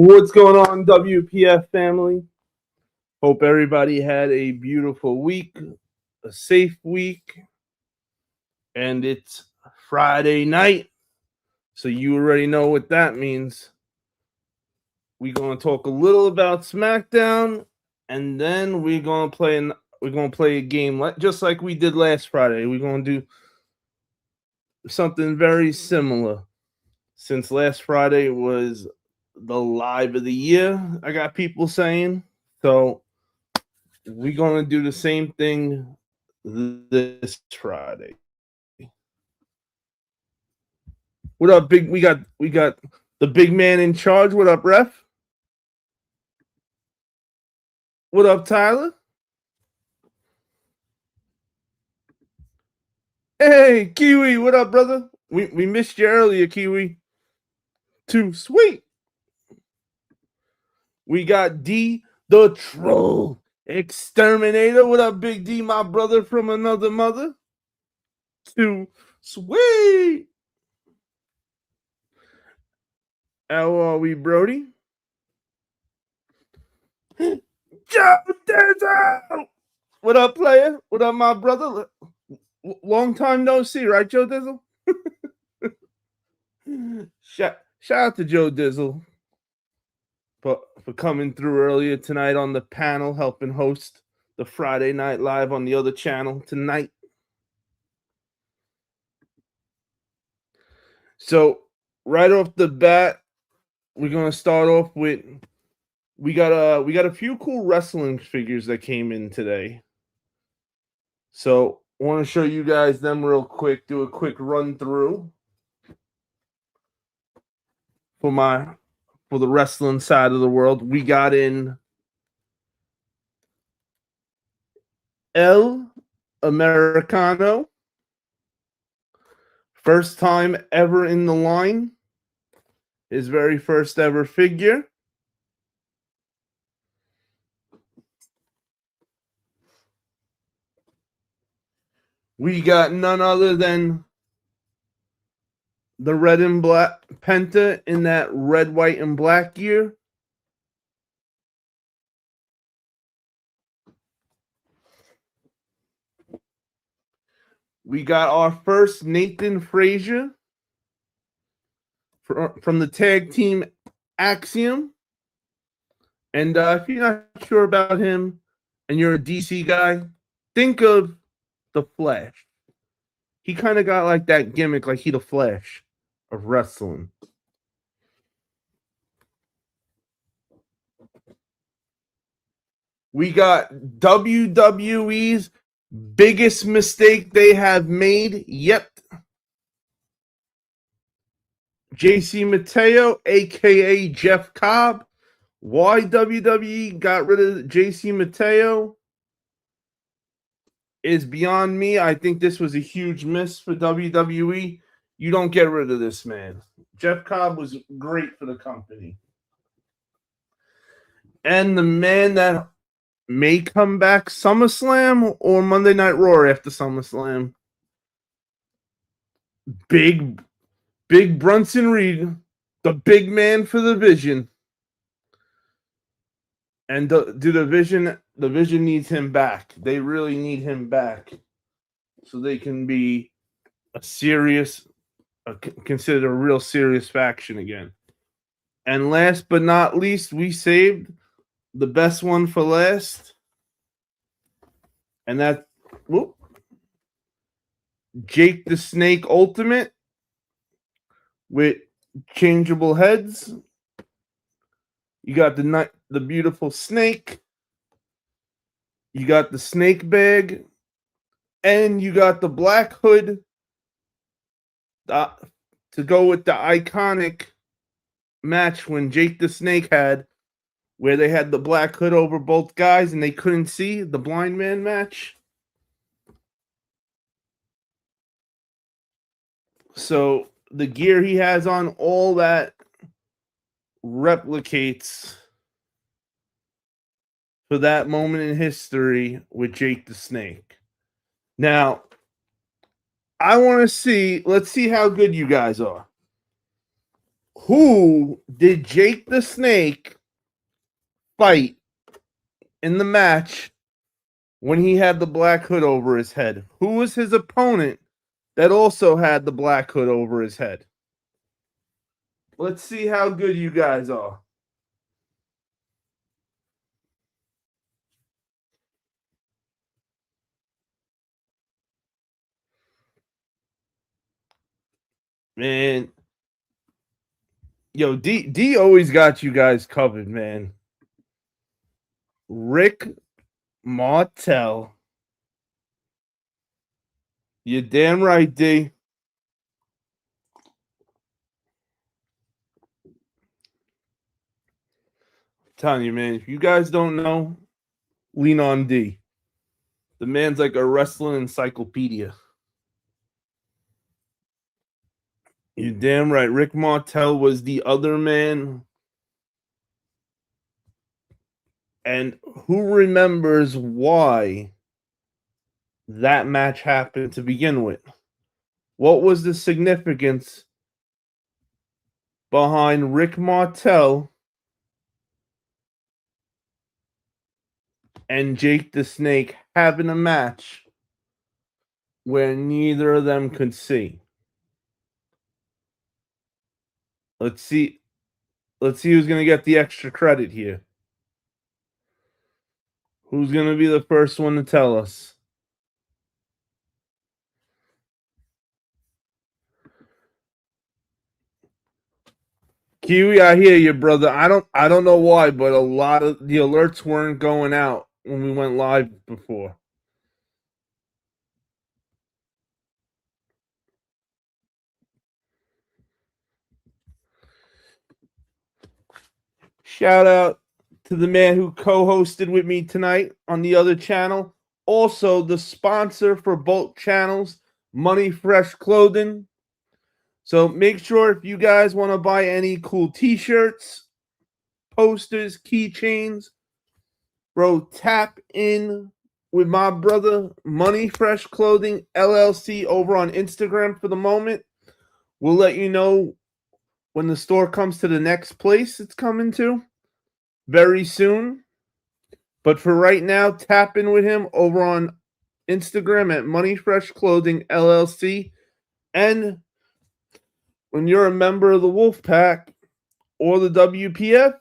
What's going on, W.P.F family? Hope everybody had a beautiful week, a safe week, and it's Friday night, so you already know what that means. We're going to talk a little about SmackDown, and then we're going to play a game just like we did last Friday. We're going to do something very similar. Since last Friday was the live of the year, I got people saying. So we're going to do the same thing this Friday. What up, big? We got the big man in charge. What up, Ref? What up, Tyler? Hey, Kiwi. What up, brother? We missed you earlier, Kiwi. Too sweet. We got D, the troll exterminator. What up, Big D, my brother from another mother? Too sweet. How are we, Brody? Joe Dizzle! What up, player? What up, my brother? Long time no see, right, Joe Dizzle? Shout out to Joe Dizzle for coming through earlier tonight on the panel, helping host the Friday Night Live on the other channel tonight. So right off the bat, we're gonna start off with we got a few cool wrestling figures that came in today. So I want to show you guys them real quick. Do a quick run through for the wrestling side of the world. We got in El Americano. First time ever in the line. His very first ever figure. We got none other than the red and black Penta in that red, white, and black gear. We got our first Nathan Frazier from the tag team Axiom. And if you're not sure about him and you're a DC guy, think of the Flash. He kind of got like that gimmick, like he the Flash of wrestling. We got WWE's biggest mistake they have made yet. JC Mateo, a.k.a. Jeff Cobb. Why WWE got rid of JC Mateo is beyond me. I think this was a huge miss for WWE. You don't get rid of this man. Jeff Cobb was great for the company. And the man that may come back SummerSlam or Monday Night Raw after SummerSlam. Big Brunson Reed, the big man for the Vision. And the Vision needs him back. They really need him back so they can be considered a real serious faction again. And last but not least, we saved the best one for last. And that, Jake the Snake Ultimate with changeable heads. You got the beautiful snake. You got the snake bag. And you got the black hood to go with the iconic match when Jake the Snake had, where they had the black hood over both guys and they couldn't see, the blind man match. So the gear he has on, all that replicates for that moment in history with Jake the Snake. Now, let's see how good you guys are. Who did Jake the Snake fight in the match when he had the black hood over his head? Who was his opponent that also had the black hood over his head? Let's see how good you guys are. Man, yo, D always got you guys covered, man. Rick Martel. You're damn right, D. I'm telling you, man, if you guys don't know, lean on D. The man's like a wrestling encyclopedia. You're damn right. Rick Martel was the other man. And who remembers why that match happened to begin with? What was the significance behind Rick Martel and Jake the Snake having a match where neither of them could see? Let's see. Let's see who's going to get the extra credit here. Who's going to be the first one to tell us? Kiwi, I hear you, brother. I don't know why, but a lot of the alerts weren't going out when we went live before. Shout out to the man who co-hosted with me tonight on the other channel. Also, the sponsor for both channels, Money Fresh Clothing. So make sure if you guys want to buy any cool t-shirts, posters, keychains, bro, tap in with my brother, Money Fresh Clothing LLC, over on Instagram for the moment. We'll let you know when the store comes to the next place it's coming to very soon. But for right now, tap in with him over on Instagram at Money Fresh Clothing LLC. And when you're a member of the Wolfpack or the W.P.F,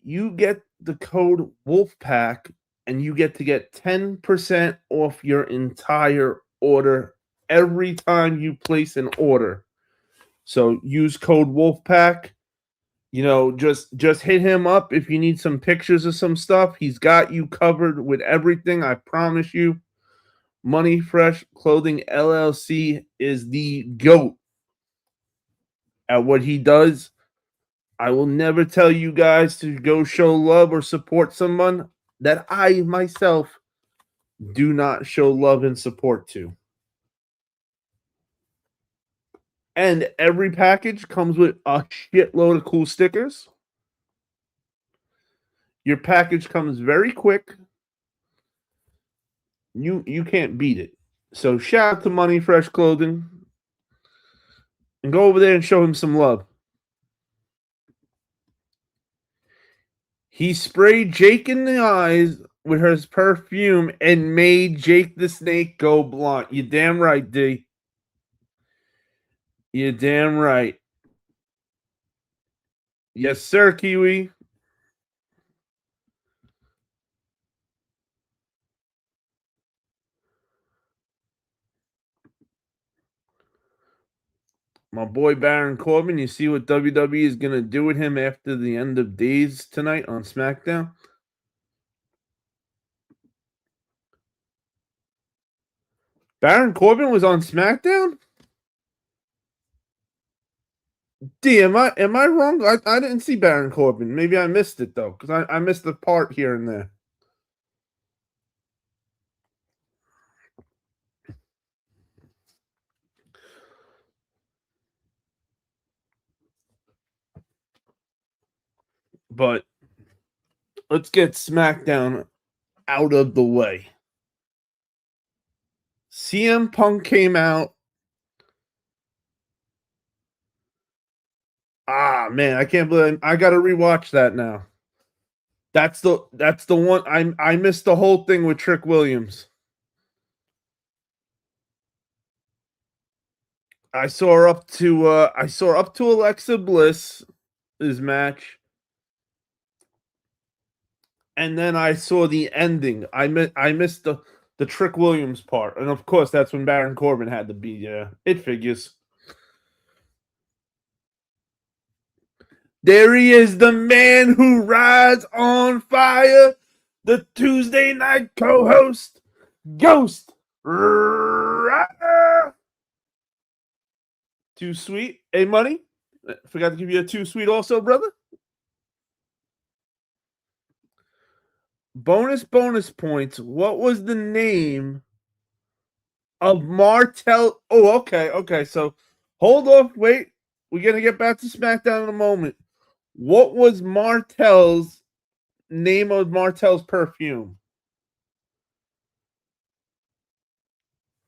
you get the code Wolfpack and you get to get 10% off your entire order every time you place an order. So use code Wolfpack. You know, just hit him up if you need some pictures of some stuff. He's got you covered with everything, I promise you. Money Fresh Clothing LLC is the GOAT at what he does. I will never tell you guys to go show love or support someone that I myself do not show love and support to. And every package comes with a shitload of cool stickers. Your package comes very quick. You can't beat it. So shout out to Money Fresh Clothing and go over there and show him some love. He sprayed Jake in the eyes with his perfume and made Jake the Snake go blonde. You damn right, D. You damn right. Yes, sir, Kiwi. My boy Baron Corbin, you see what WWE is going to do with him after the end of days tonight on SmackDown? Baron Corbin was on SmackDown? D, am I wrong? I didn't see Baron Corbin. Maybe I missed it, though, because I missed the part here and there. But let's get SmackDown out of the way. CM Punk came out Ah, man, I can't believe I got to rewatch that now. That's the one I missed the whole thing with Trick Williams. I saw her up to Alexa Bliss's match, and then I saw the ending. I missed the Trick Williams part, and of course that's when Baron Corbin had to be. Yeah, it figures. There he is, the man who rides on fire, the Tuesday night co-host, Ghost Rider. Too sweet. Hey, Money, forgot to give you a too sweet also, brother. Bonus points. What was the name of Martel? Oh, okay. So hold off. Wait. We're going to get back to SmackDown in a moment. What was Martel's name of Martel's perfume?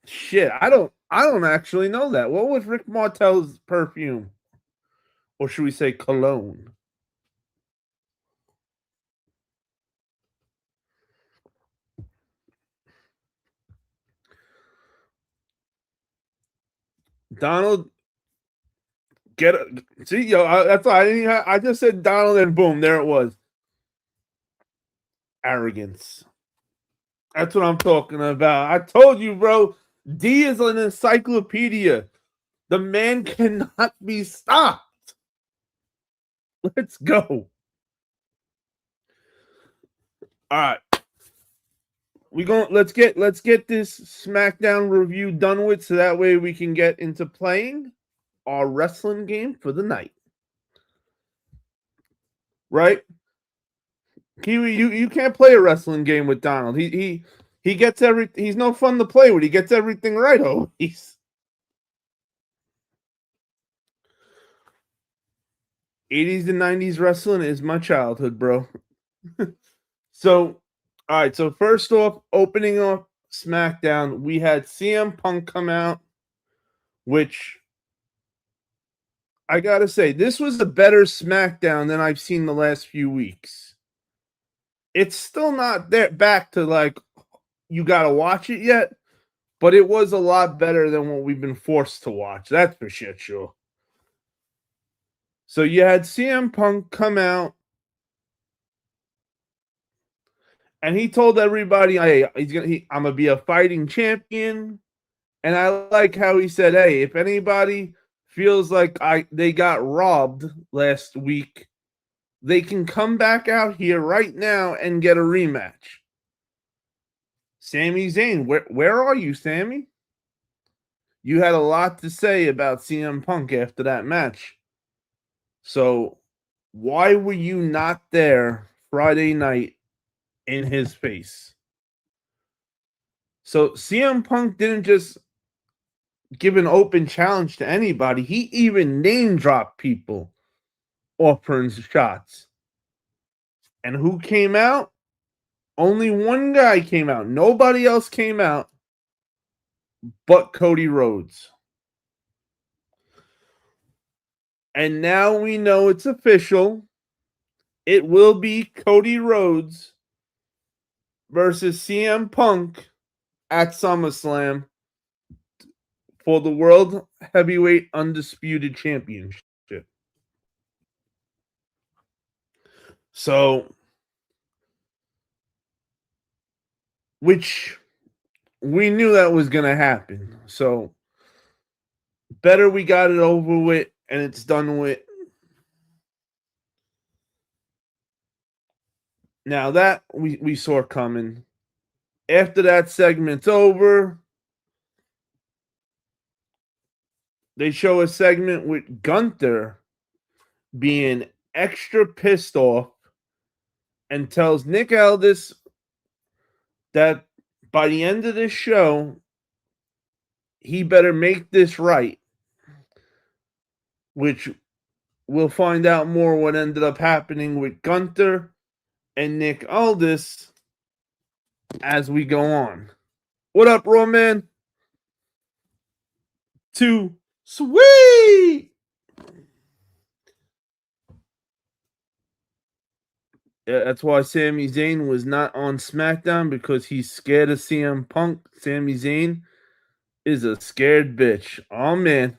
Shit, I don't actually know that. What was Rick Martel's perfume? Or should we say cologne? Donald, get it. See, yo, that's why I just said Donald, and boom, there it was. Arrogance. That's what I'm talking about. I told you, bro. D is an encyclopedia. The man cannot be stopped. Let's go. All right. Let's get this SmackDown review done with, so that way we can get into playing our wrestling game for the night. Right? Kiwi, you can't play a wrestling game with Donald. He gets he's no fun to play with. He gets everything right always. 80s and 90s wrestling is my childhood, bro. So, all right. So first off, opening off SmackDown, we had CM Punk come out, which I gotta say, this was a better SmackDown than I've seen the last few weeks. It's still not there back to like you gotta watch it yet, but it was a lot better than what we've been forced to watch. That's for shit sure. So you had CM Punk come out, and he told everybody, "Hey, I'm gonna be a fighting champion." And I like how he said, "Hey, if anybody feels like they got robbed last week, they can come back out here right now and get a rematch." Sami Zayn, where are you, Sammy? You had a lot to say about CM Punk after that match. So why were you not there Friday night in his face? So CM Punk didn't just give an open challenge to anybody. He even name dropped people offering shots. And who came out? Only one guy came out. Nobody else came out but Cody Rhodes. And now we know it's official. It will be Cody Rhodes versus CM Punk at SummerSlam for the World Heavyweight Undisputed Championship. So, which we knew that was going to happen. So, better we got it over with and it's done with. Now that we saw coming. After that segment's over, they show a segment with Gunther being extra pissed off and tells Nick Aldis that by the end of this show, he better make this right, which we'll find out more what ended up happening with Gunther and Nick Aldis as we go on. What up, Roman? Too sweet. That's why Sami Zayn was not on SmackDown, because he's scared of CM Punk. Sami Zayn is a scared bitch. Oh man.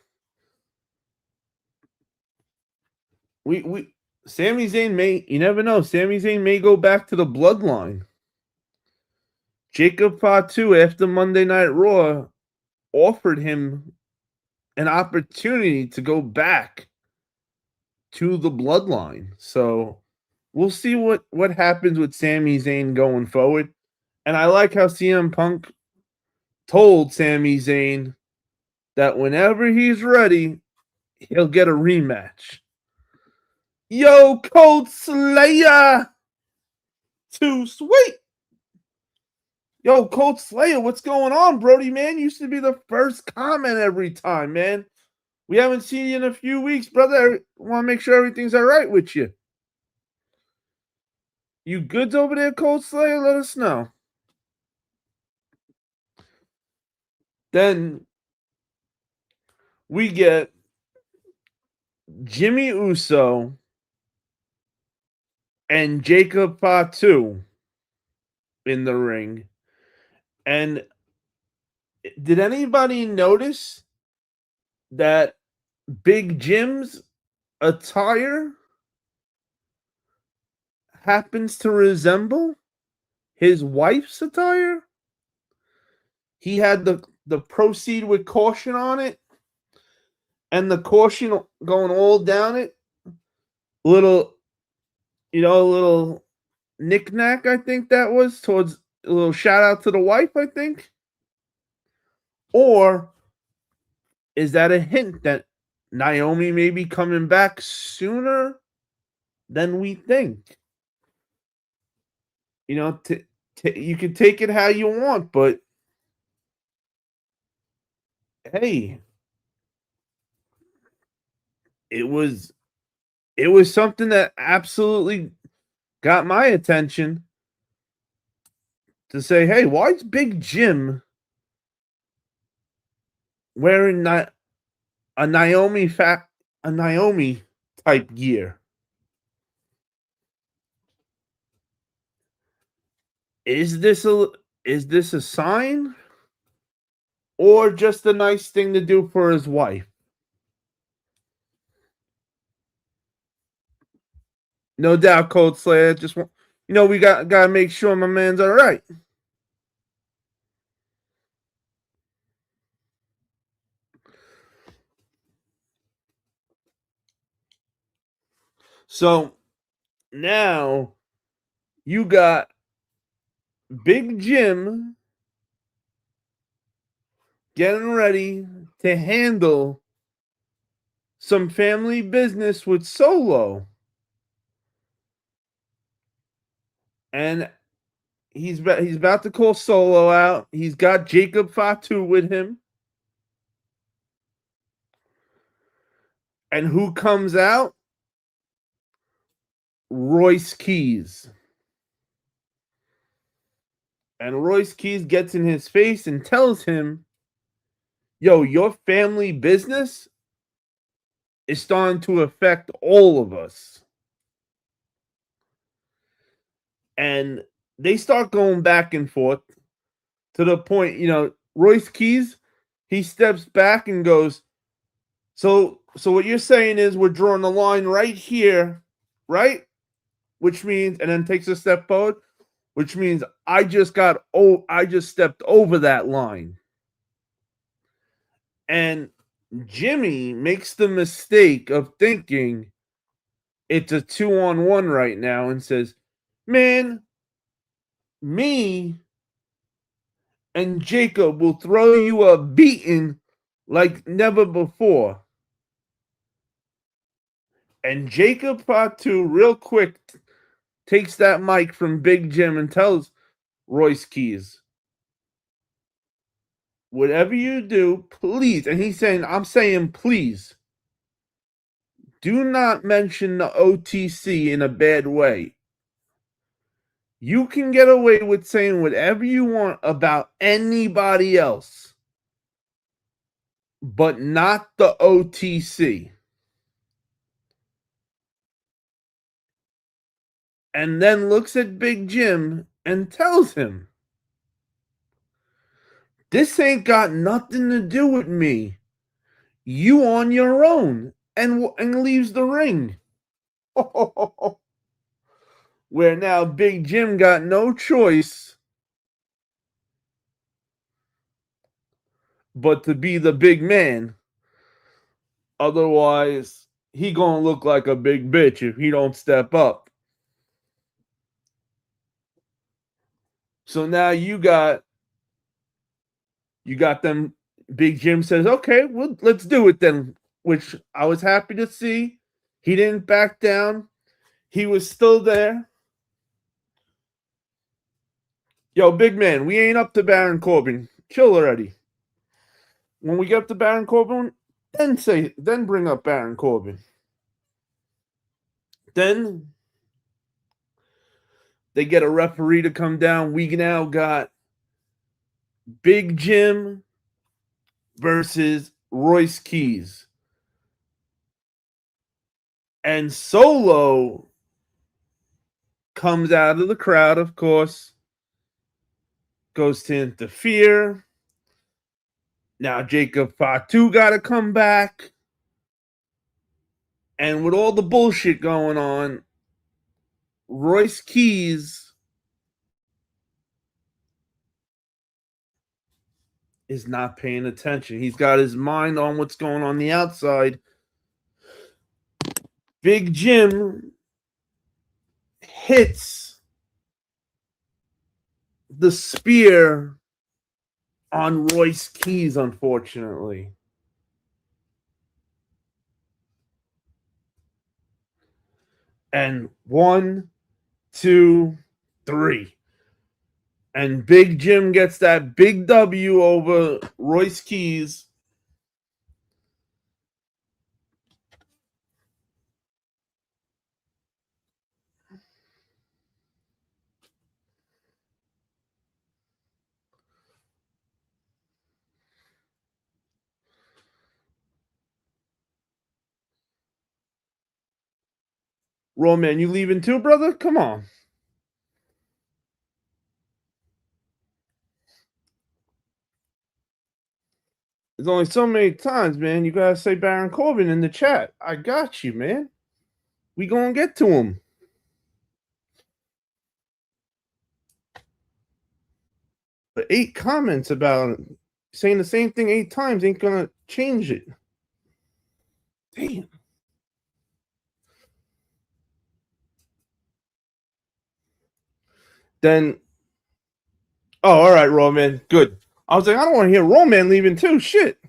We Sami Zayn may, you never know. Sami Zayn may go back to the bloodline. Jacob Fatu, after Monday Night Raw, offered him an opportunity to go back to the bloodline. So we'll see what happens with Sami Zayn going forward. And I like how CM Punk told Sami Zayn that whenever he's ready, he'll get a rematch. Yo, Cold Slayer! Too sweet! Yo, Cold Slayer, what's going on, Brody, man? Used to be the first comment every time, man. We haven't seen you in a few weeks, brother. I want to make sure everything's all right with you. You goods over there, Cold Slayer? Let us know. Then we get Jimmy Uso and Jacob Fatu in the ring. And did anybody notice that Big Jim's attire happens to resemble his wife's attire? He had the proceed with caution on it, and the caution going all down it. Little, a little knick-knack, I think that was, towards a little shout out to the wife, I think. Or is that a hint that Naomi may be coming back sooner than we think? You can take it how you want, but hey, it was something that absolutely got my attention, to say, hey, why is Big Jim wearing a Naomi type gear? Is this a sign, or just a nice thing to do for his wife? No doubt, Cold Slayer. Just want, we gotta make sure my man's all right. So now you got Big Jim getting ready to handle some family business with Solo. And he's about to call Solo out. He's got Jacob Fatu with him. And who comes out? Royce Keys. And Royce Keys gets in his face and tells him, yo, your family business is starting to affect all of us. And they start going back and forth, to the point, Royce Keys, he steps back and goes, so what you're saying is we're drawing the line right here, right? Which means, and then takes a step forward, which means I just stepped over that line. And Jimmy makes the mistake of thinking it's a 2-on-1 right now, and says, man, me and Jacob will throw you a beating like never before. And Jacob Fatu, real quick, takes that mic from Big Jim and tells Royce Keys, whatever you do, please, and I'm saying please, do not mention the OTC in a bad way. You can get away with saying whatever you want about anybody else, but not the OTC. and then looks at Big Jim and tells him, "This ain't got nothing to do with me. You on your own," and leaves the ring. Where now Big Jim got no choice but to be the big man. Otherwise, he gonna look like a big bitch if he don't step up. So now you got them. Big Jim says, "Okay, well, let's do it then," which I was happy to see. He didn't back down. He was still there. Yo, big man, we ain't up to Baron Corbin. Chill already. When we get up to Baron Corbin, then bring up Baron Corbin. Then they get a referee to come down. We now got Big Jim versus Royce Keys. And Solo comes out of the crowd, of course, goes to interfere. Now Jacob Fatu got to come back. And with all the bullshit going on, Royce Keys is not paying attention. He's got his mind on what's going on the outside. Big Jim hits the spear on Royce Keys, unfortunately. And 1, 2, 3. And Big Jim gets that big W over Royce Keys. Roman, you leaving too, brother? Come on. There's only so many times, man. You gotta say Baron Corbin in the chat. I got you, man. We gonna get to him. But 8 comments about it. Saying the same thing 8 times ain't gonna change it. Damn. Then, oh, all right, Roman. Good. I was like, I don't want to hear Roman leaving too. Shit.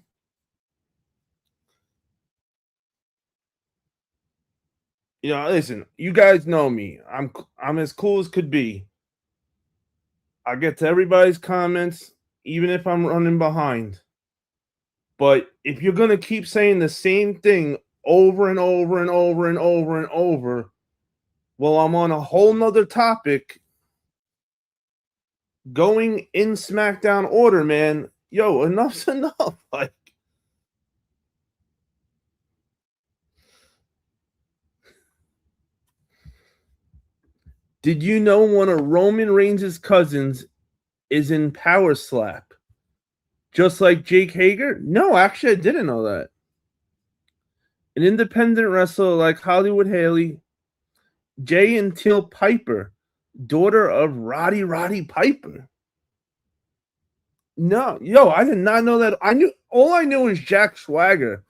You know, listen, you guys know me. I'm as cool as could be. I get to everybody's comments, even if I'm running behind. But if you're gonna keep saying the same thing over and over and over and over and over, well, I'm on a whole nother topic. Going in SmackDown order, man. Yo, enough's enough. Like, did you know one of Roman Reigns' cousins is in Power Slap? Just like Jake Hager? No, actually, I didn't know that. An independent wrestler like Hollywood Haley, Jay and Teal Piper, daughter of Roddy Piper. No, yo, I did not know that. All I knew was Jack Swagger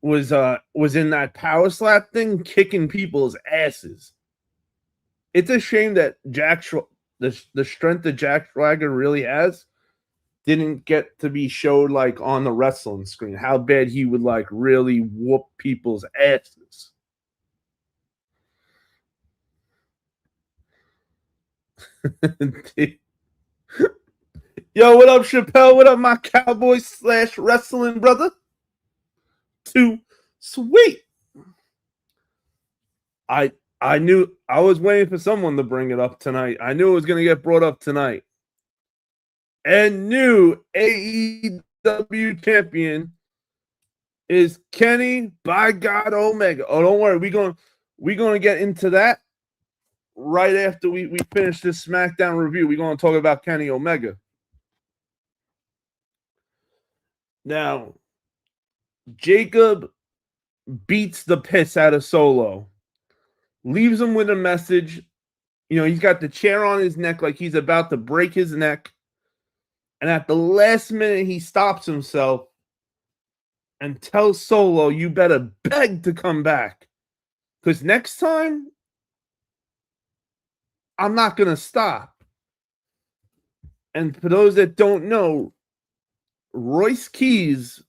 was in that Power Slap thing, kicking people's asses. It's a shame that the strength that Jack Swagger really has didn't get to be showed like on the wrestling screen. How bad he would like really whoop people's asses. Yo, what up, Chappelle? What up, my cowboy / wrestling brother? Too sweet. I knew I was waiting for someone to bring it up tonight. I knew it was going to get brought up tonight. And new AEW champion is Kenny by God Omega. Oh, don't worry, we're gonna get into that. right after we finish this SmackDown review, we're going to talk about Kenny Omega. Now, Jacob beats the piss out of Solo, leaves him with a message. You know, he's got the chair on his neck like he's about to break his neck. And at the last minute, he stops himself and tells Solo, you better beg to come back. Because next time, I'm not going to stop. And for those that don't know, Royce Keys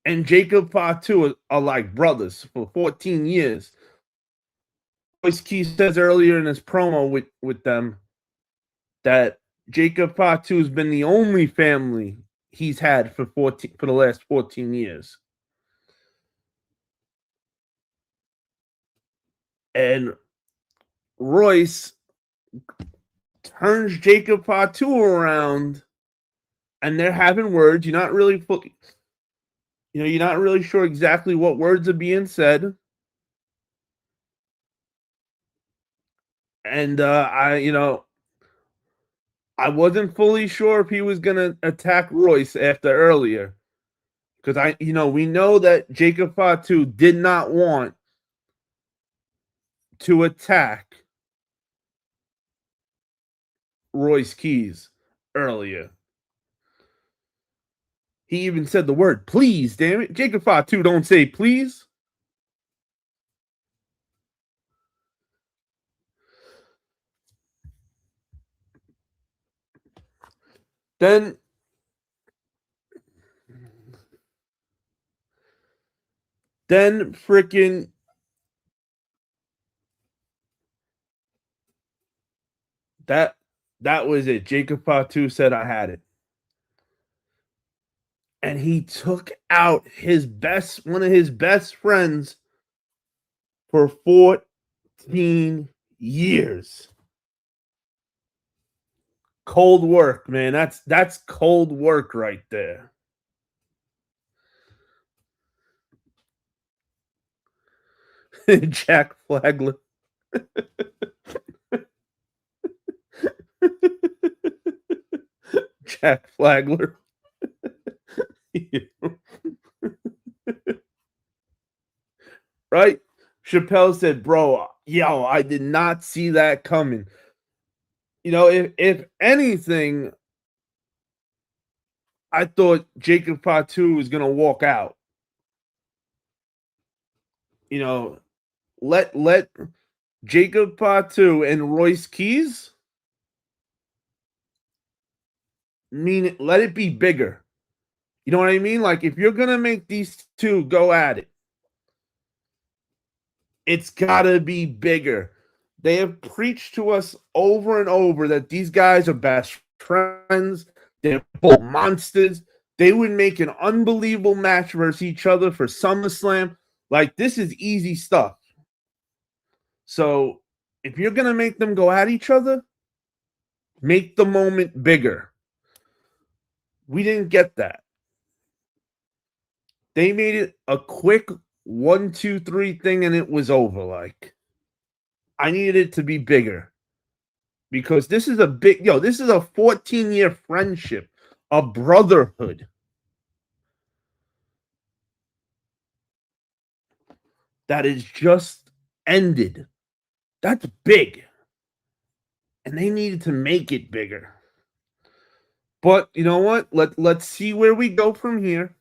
and Jacob Fatu are like brothers for 14 years. Royce Keys says earlier in his promo with them that Jacob Fatu has been the only family he's had for the last 14 years. And Royce turns Jacob Fatu around, and they're having words. You're not really sure exactly what words are being said. And I wasn't fully sure if he was gonna attack Royce after earlier, because we know that Jacob Fatu did not want to attack Royce Keys earlier. He even said the word please, damn it. Jacob Fatu don't say please. Then freaking that was it. Jacob Fatu said I had it. And he took out one of his best friends for 14 years. Cold work, man. That's cold work right there. Jack Flagler. Jack Flagler. Right? Chappelle said, bro, I did not see that coming. You know, if anything, I thought Jacob Fatu was going to walk out. You know, let Jacob Fatu and Royce Keys let it be bigger. You know what I mean? Like, if you're going to make these two go at it, it's got to be bigger. They have preached to us over and over that these guys are best friends. They're both monsters. They would make an unbelievable match versus each other for SummerSlam. Like, this is easy stuff. So, if you're going to make them go at each other, make the moment bigger. We didn't get that. They made it a quick 1, 2, 3 thing, and it was over. Like, I needed it to be bigger because this is a 14-year friendship, a brotherhood that is just ended. That's big. And they needed to make it bigger. But you know what? Let's see where we go from here.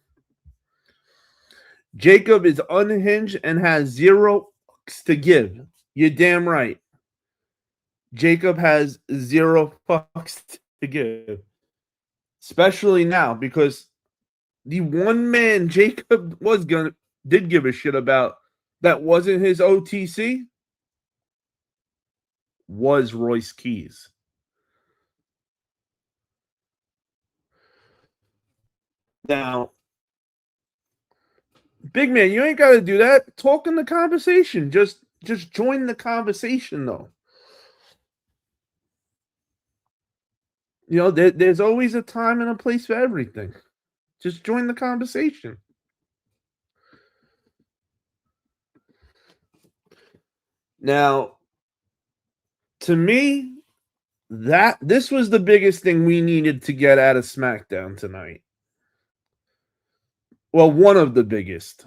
Jacob is unhinged and has 0 fucks to give. You're damn right. Jacob has 0 fucks to give. Especially now, because the one man Jacob did give a shit about that wasn't his OTC was Royce Keys. Now, big man, you ain't got to do that. Talk in the conversation. Just join the conversation, though. You know, there's always a time and a place for everything. Just join the conversation. Now, to me, this was the biggest thing we needed to get out of SmackDown tonight. Well, one of the biggest.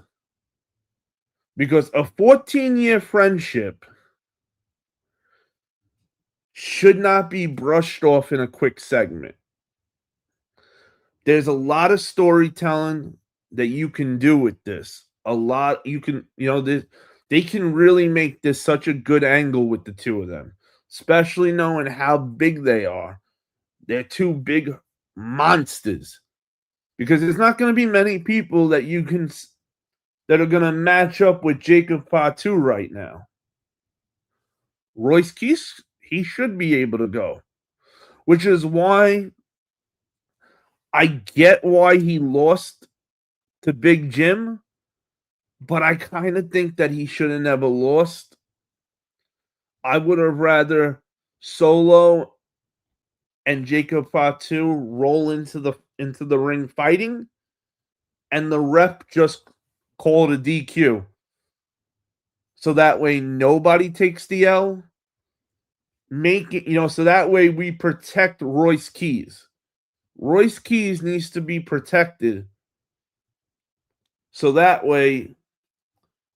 Because a 14-year friendship should not be brushed off in a quick segment. There's a lot of storytelling that you can do with this. A lot you can, they can really make this such a good angle with the two of them, especially knowing how big they are. They're two big monsters. Because there's not going to be many people that that are going to match up with Jacob Fatu right now. Royce Keys, he should be able to go, which is why I get why he lost to Big Jim, but I kind of think that he should have never lost. I would have rather Solo and Jacob Fatu roll into the ring fighting, and the ref just call it a DQ. So that way nobody takes the L. Make it, so that way we protect Royce Keys. Royce Keys needs to be protected. So that way,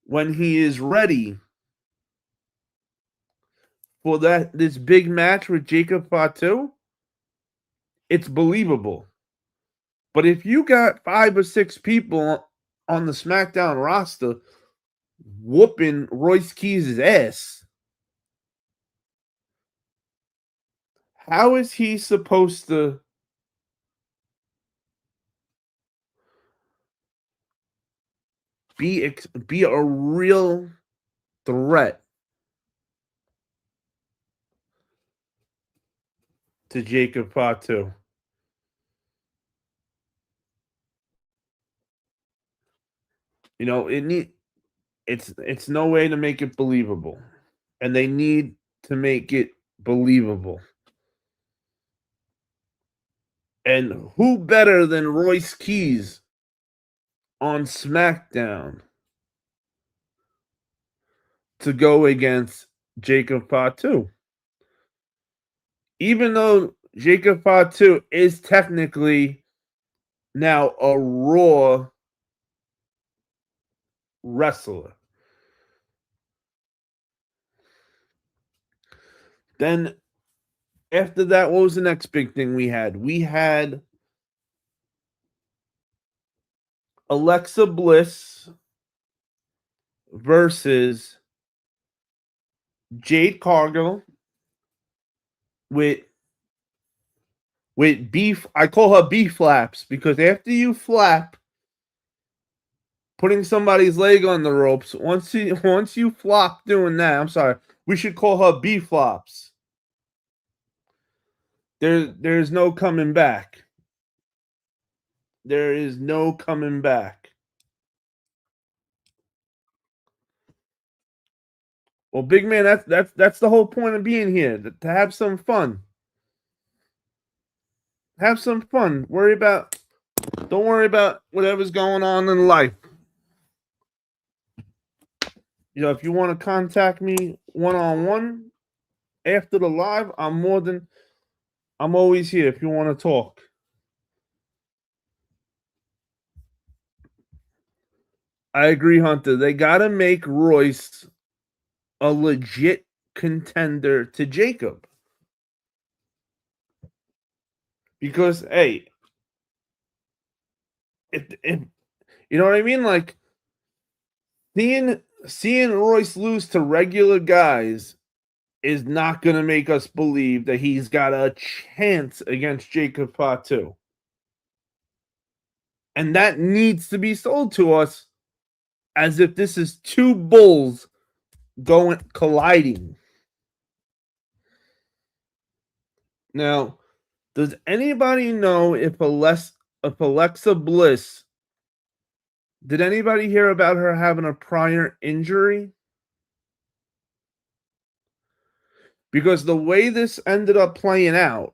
when he is ready for this big match with Jacob Fatu, it's believable. But if you got 5 or 6 people on the SmackDown roster whooping Royce Keys' ass, how is he supposed to be a real threat to Jacob Fatu? It's no way to make it believable, and they need to make it believable. And who better than Royce Keys on SmackDown to go against Jacob Fatu? Even though Jacob Fatu is technically now a Raw wrestler. Then after that, what was the next big thing we had? We had Alexa Bliss versus Jade Cargill with beef. I call her beef flaps because after you flap, putting somebody's leg on the ropes, once you flop doing that, I'm sorry, we should call her beef flops. There's no coming back. There is no coming back. Well, big man, that's the whole point of being here, to have some fun. Have some fun. Don't worry about whatever's going on in life. If you want to contact me one-on-one after the live, I'm always here if you want to talk. I agree, Hunter. They got to make Royce a legit contender to Jacob. Because, hey, if you know what I mean? Like, seeing Royce lose to regular guys is not going to make us believe that he's got a chance against Jacob Fatu. And that needs to be sold to us as if this is two bulls colliding. Now, does anybody know if Alexa Bliss, did anybody hear about her having a prior injury? Because the way this ended up playing out,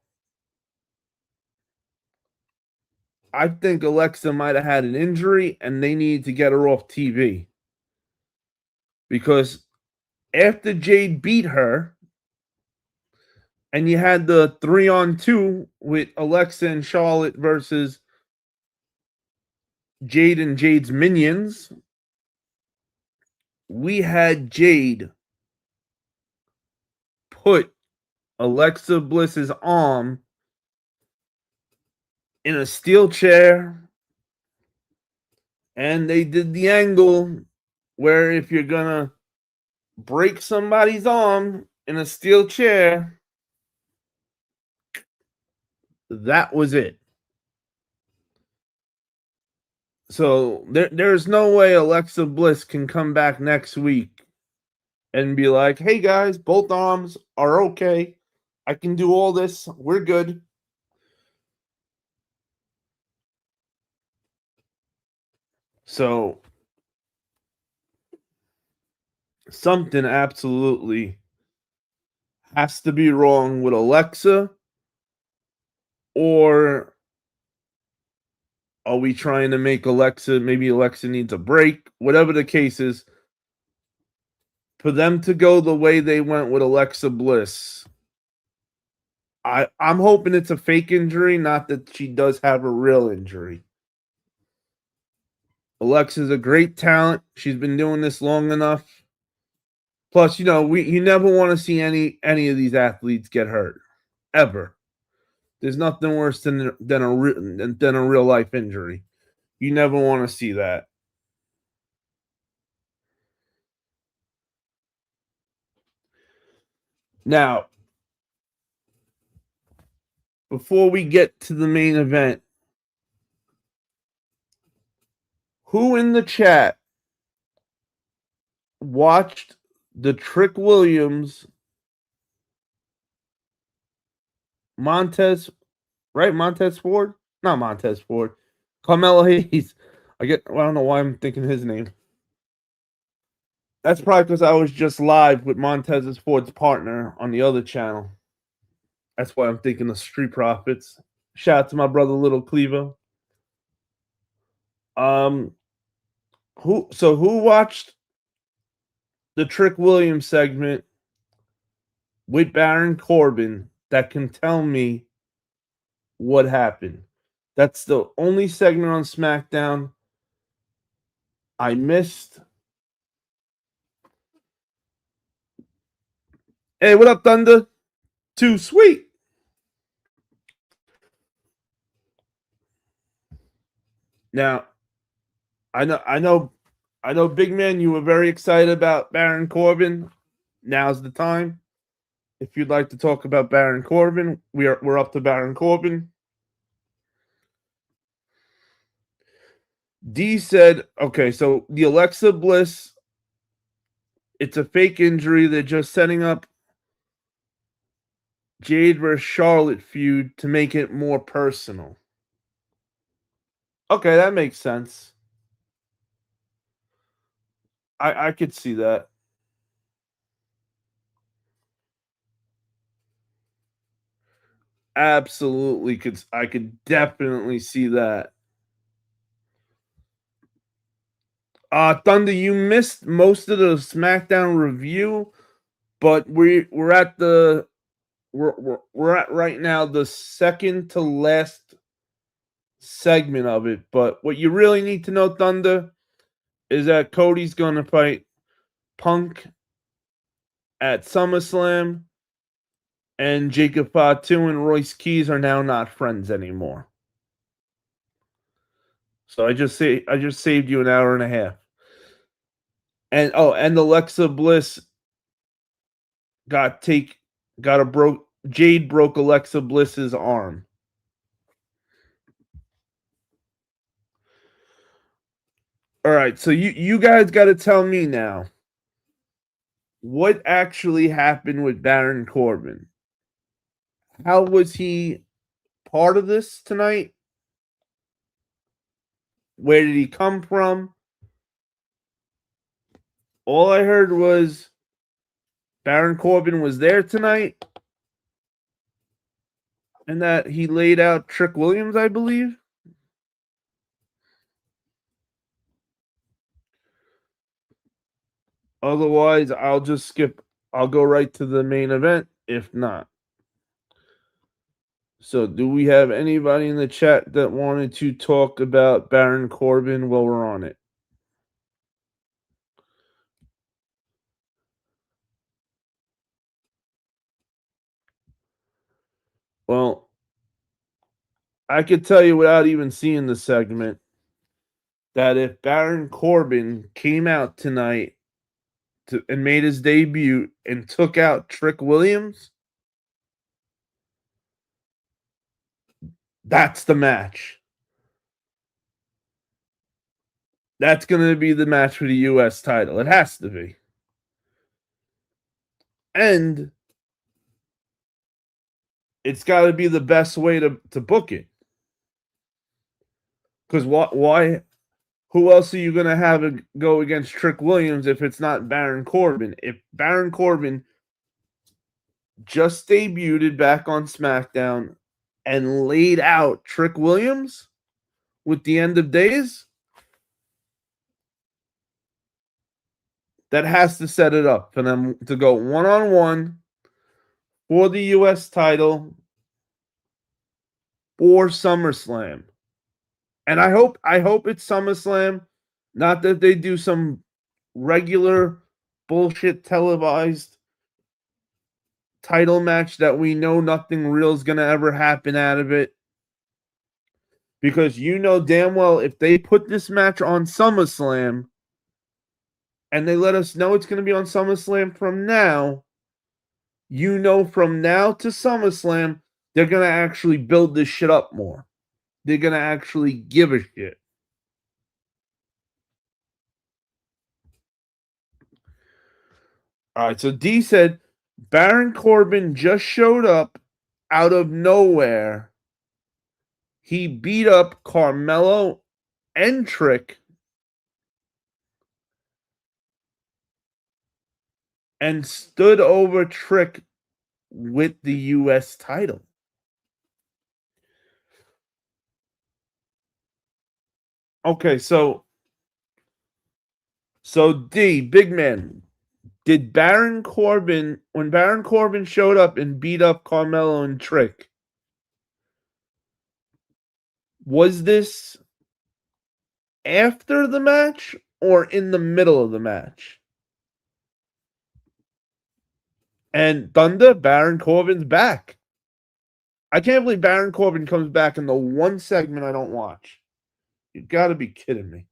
I think Alexa might have had an injury and they need to get her off TV. Because after Jade beat her, and you had the 3-on-2 with Alexa and Charlotte versus Jade and Jade's minions, we had Jade put Alexa Bliss's arm in a steel chair, and they did the angle where if you're gonna break somebody's arm in a steel chair, that was it. So there's no way Alexa Bliss can come back next week and be like, hey guys, both arms are okay. I can do all this. We're good. So something absolutely has to be wrong with Alexa, or are we trying to make Alexa, maybe Alexa needs a break? Whatever the case is, for them to go the way they went with Alexa Bliss, I'm hoping it's a fake injury, not that she does have a real injury. Alexa's a great talent. She's been doing this long enough. Plus, you never want to see any of these athletes get hurt, ever. There's nothing worse than a real life injury. You never want to see that. Now, before we get to the main event, who in the chat watched the Trick Williams Montez Ford? Not Montez Ford. Carmelo Hayes. I don't know why I'm thinking his name. That's probably because I was just live with Montez Ford's partner on the other channel. That's why I'm thinking of Street Profits. Shout out to my brother Little Cleaver. Who watched the Trick Williams segment with Baron Corbin that can tell me what happened? That's the only segment on SmackDown I missed. Hey, what up, Thunder? Too sweet. Now, I know, Big Man, you were very excited about Baron Corbin. Now's the time. If you'd like to talk about Baron Corbin, we're up to Baron Corbin. D said, okay, so the Alexa Bliss, it's a fake injury. They're just setting up Jade versus Charlotte feud to make it more personal. Okay, that makes sense. I could see that. Absolutely, I could definitely see that. Thunder, you missed most of the SmackDown review, but we're at right now the second to last segment of it. But what you really need to know, Thunder, is that Cody's gonna fight Punk at SummerSlam, and Jacob Fatu and Royce Keys are now not friends anymore. So I just saved you an hour and a half. And Alexa Bliss Jade broke Alexa Bliss's arm. All right, so you guys got to tell me now what actually happened with Baron Corbin. How was he part of this tonight? Where did he come from? All I heard was Baron Corbin was there tonight and that he laid out Trick Williams, I believe. Otherwise, I'll just skip. I'll go right to the main event if not. So, do we have anybody in the chat that wanted to talk about Baron Corbin while we're on it? Well, I could tell you without even seeing the segment that if Baron Corbin came out tonight and made his debut and took out Trick Williams, that's the match. That's going to be the match for the U.S. title. It has to be. And it's got to be the best way to book it. Because why? Who else are you going to have go against Trick Williams if it's not Baron Corbin? If Baron Corbin just debuted back on SmackDown and laid out Trick Williams with the end of days, that has to set it up for them to go one-on-one for the U.S. title for SummerSlam. And I hope it's SummerSlam, not that they do some regular bullshit televised title match that we know nothing real is going to ever happen out of it. Because you know damn well if they put this match on SummerSlam and they let us know it's going to be on SummerSlam from now, you know from now to SummerSlam, they're going to actually build this shit up more. They're going to actually give a shit. All right, so D said Baron Corbin just showed up out of nowhere. He beat up Carmelo and Trick and stood over Trick with the U.S. title. Okay, so D, big man, did Baron Corbin, when Baron Corbin showed up and beat up Carmelo and Trick, was this after the match or in the middle of the match? And Thunder, Baron Corbin's back. I can't believe Baron Corbin comes back in the one segment I don't watch. You got to be kidding me.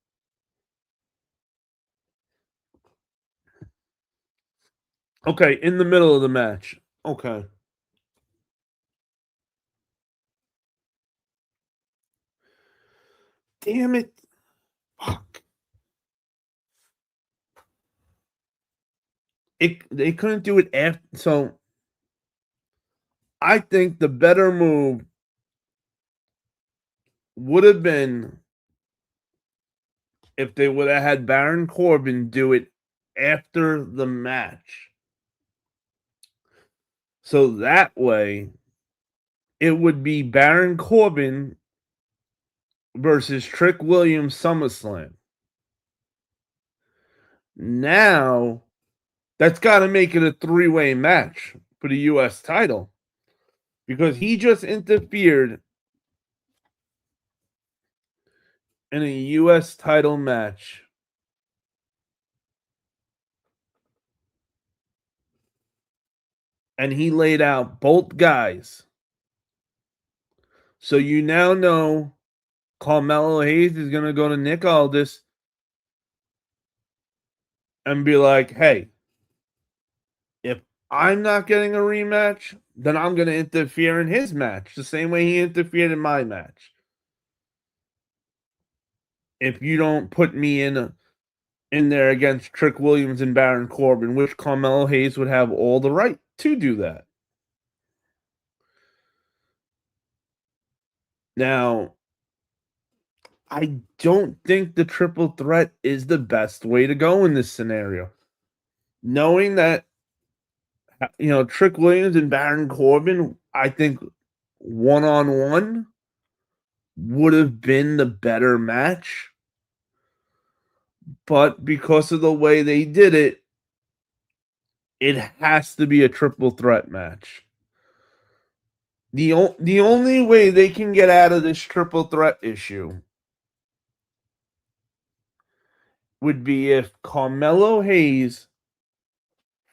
Okay, in the middle of the match. Okay. Damn it. Fuck. They couldn't do it after. So I think the better move would have been if they would have had Baron Corbin do it after the match. So that way, it would be Baron Corbin versus Trick Williams SummerSlam. Now, that's got to make it a three-way match for the U.S. title because he just interfered in a U.S. title match. And he laid out both guys. So you now know Carmelo Hayes is going to go to Nick Aldis and be like, hey, if I'm not getting a rematch, then I'm going to interfere in his match the same way he interfered in my match. If you don't put me in there against Trick Williams and Baron Corbin, which Carmelo Hayes would have all the right to do that. Now, I don't think the triple threat is the best way to go in this scenario. Knowing that, you know, Trick Williams and Baron Corbin, I think one-on-one would have been the better match. But because of the way they did it, It has to be a triple threat match. The only way they can get out of this triple threat issue would be if Carmelo Hayes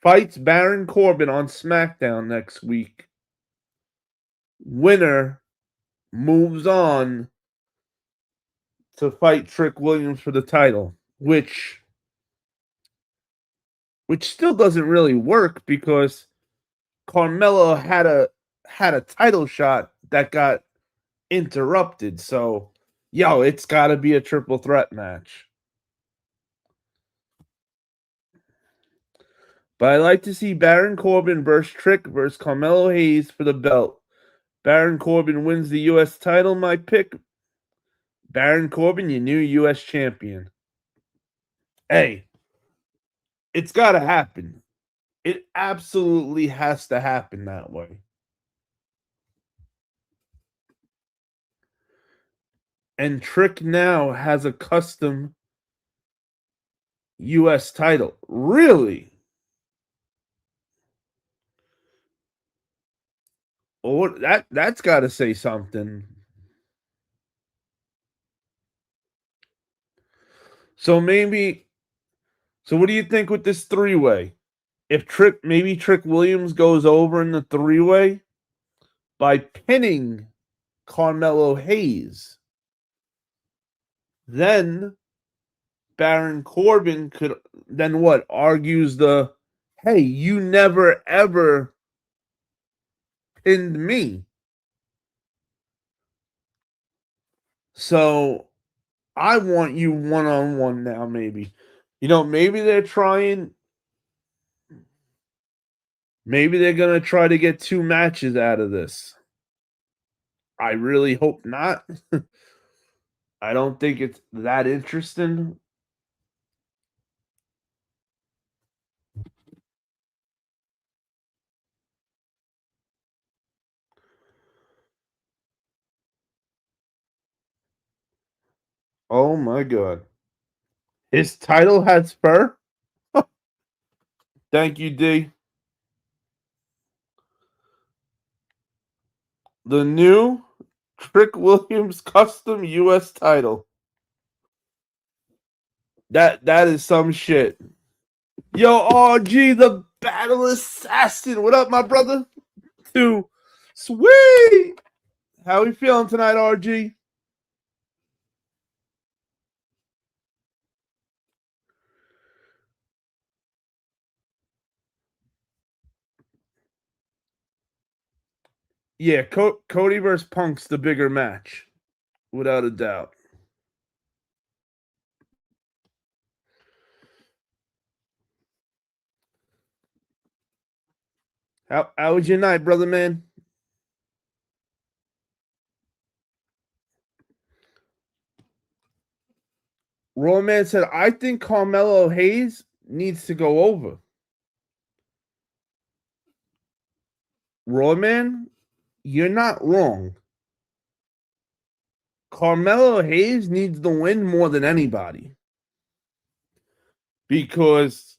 fights Baron Corbin on SmackDown next week. Winner moves on to fight Trick Williams for the title, which still doesn't really work because Carmelo had a title shot that got interrupted. So, it's got to be a triple threat match. But I like to see Baron Corbin versus Trick versus Carmelo Hayes for the belt. Baron Corbin wins the U.S. title. My pick, Baron Corbin, your new U.S. champion. Hey, it's got to happen. It absolutely has to happen that way. And Trick now has a custom U.S. title. Really? Oh, that's got to say something. So what do you think with this three-way? If Trick Williams goes over in the three-way by pinning Carmelo Hayes, then Baron Corbin could argues the, hey, you never ever pinned me. So I want you one-on-one now, maybe. Maybe they're trying. Maybe they're going to try to get 2 matches out of this. I really hope not. I don't think it's that interesting. Oh my God. His title has fur? Thank you, D. The new Trick Williams custom US title. That is some shit. Yo, RG, the battle assassin. What up, my brother? Two. Sweet. How we feeling tonight, RG? Yeah, Cody versus Punk's the bigger match, without a doubt. How was your night, brother man? Raw Man said, I think Carmelo Hayes needs to go over. Raw Man, you're not wrong. Carmelo Hayes needs the win more than anybody. Because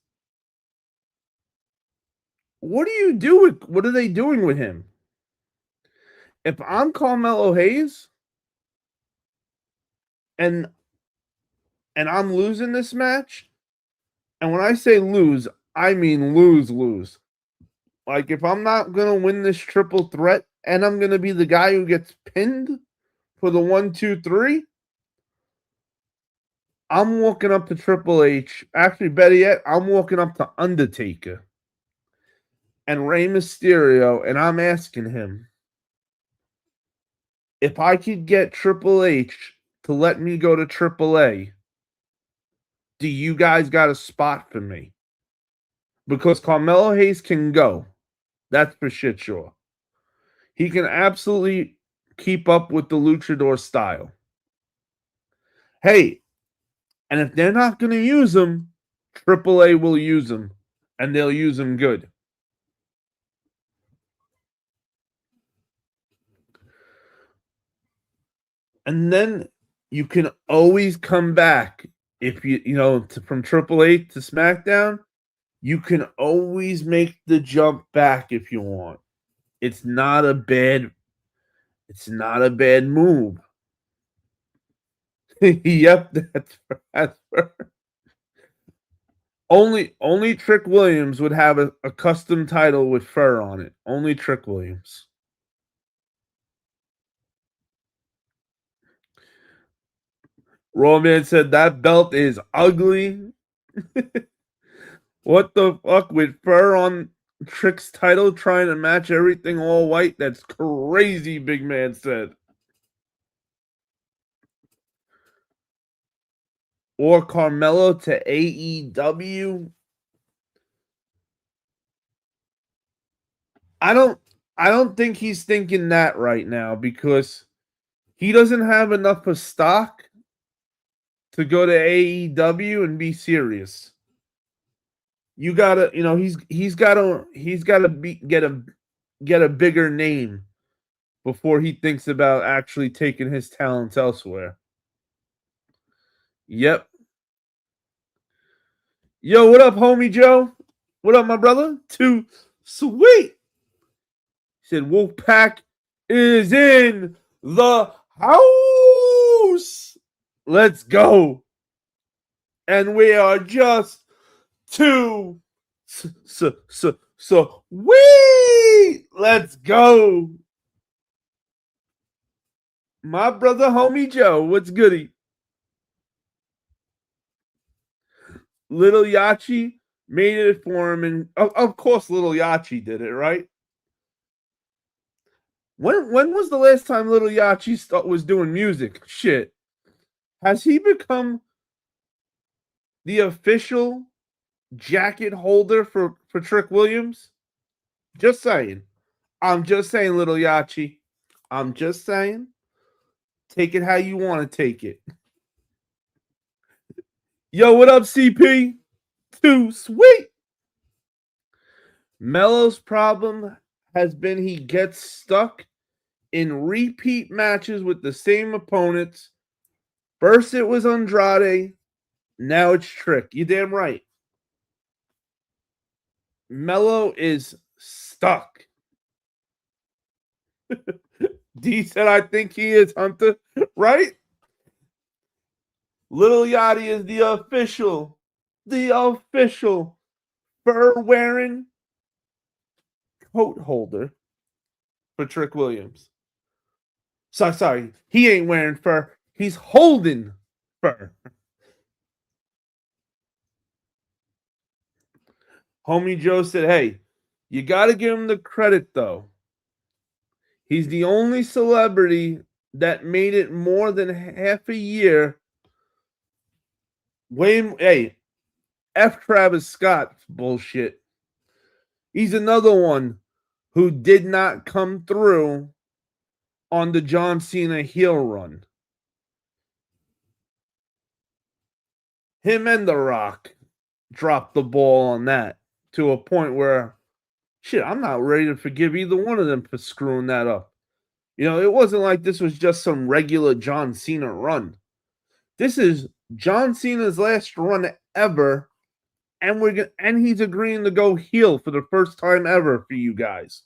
what are they doing with him? If I'm Carmelo Hayes and I'm losing this match, and when I say lose, I mean lose. Like, if I'm not going to win this triple threat and I'm going to be the guy who gets pinned for the 1, 2, 3, I'm walking up to Triple H. Actually, better yet, I'm walking up to Undertaker and Rey Mysterio, and I'm asking him, if I could get Triple H to let me go to AAA, do you guys got a spot for me? Because Carmelo Hayes can go. That's for shit sure. He can absolutely keep up with the luchador style. Hey, and if they're not going to use him, AAA will use him, and they'll use him good. And then you can always come back if from AAA to SmackDown. You can always make the jump back if you want. It's not a bad move. Yep, that's only Trick Williams would have a custom title with fur on it. Only Trick Williams. Roman said that belt is ugly. What the fuck with fur on Trick's title trying to match everything all white? That's crazy, Big Man said. Or Carmelo to AEW. I don't think he's thinking that right now because he doesn't have enough of stock to go to AEW and be serious. You gotta, he's gotta get a bigger name before he thinks about actually taking his talents elsewhere. Yep. Yo, what up, homie Joe? What up, my brother? Too sweet. He said Wolfpack is in the house. Let's go. And we are just too we. Let's go. My brother, homie Joe, what's goody? Little Yachi made it for him, and of course, Little Yachi did it, right? When was the last time Little Yachi was doing music? Shit, has he become the official jacket holder for Trick Williams? Just saying. I'm just saying, Little Yachi. I'm just saying. Take it how you want to take it. Yo, what up, CP? Too sweet. Melo's problem has been he gets stuck in repeat matches with the same opponents. First it was Andrade, now it's Trick. You damn right. Melo is stuck. D said, I think he is, Hunter. Right? Little Yachty is the official fur-wearing coat holder for Trick Williams. Sorry, he ain't wearing fur. He's holding fur. Homie Joe said, hey, you got to give him the credit, though. He's the only celebrity that made it more than half a year. Hey, F. Travis Scott bullshit. He's another one who did not come through on the John Cena heel run. Him and The Rock dropped the ball on that to a point where, shit, I'm not ready to forgive either one of them for screwing that up. You know, it wasn't like this was just some regular John Cena run. This is John Cena's last run ever, and he's agreeing to go heel for the first time ever for you guys.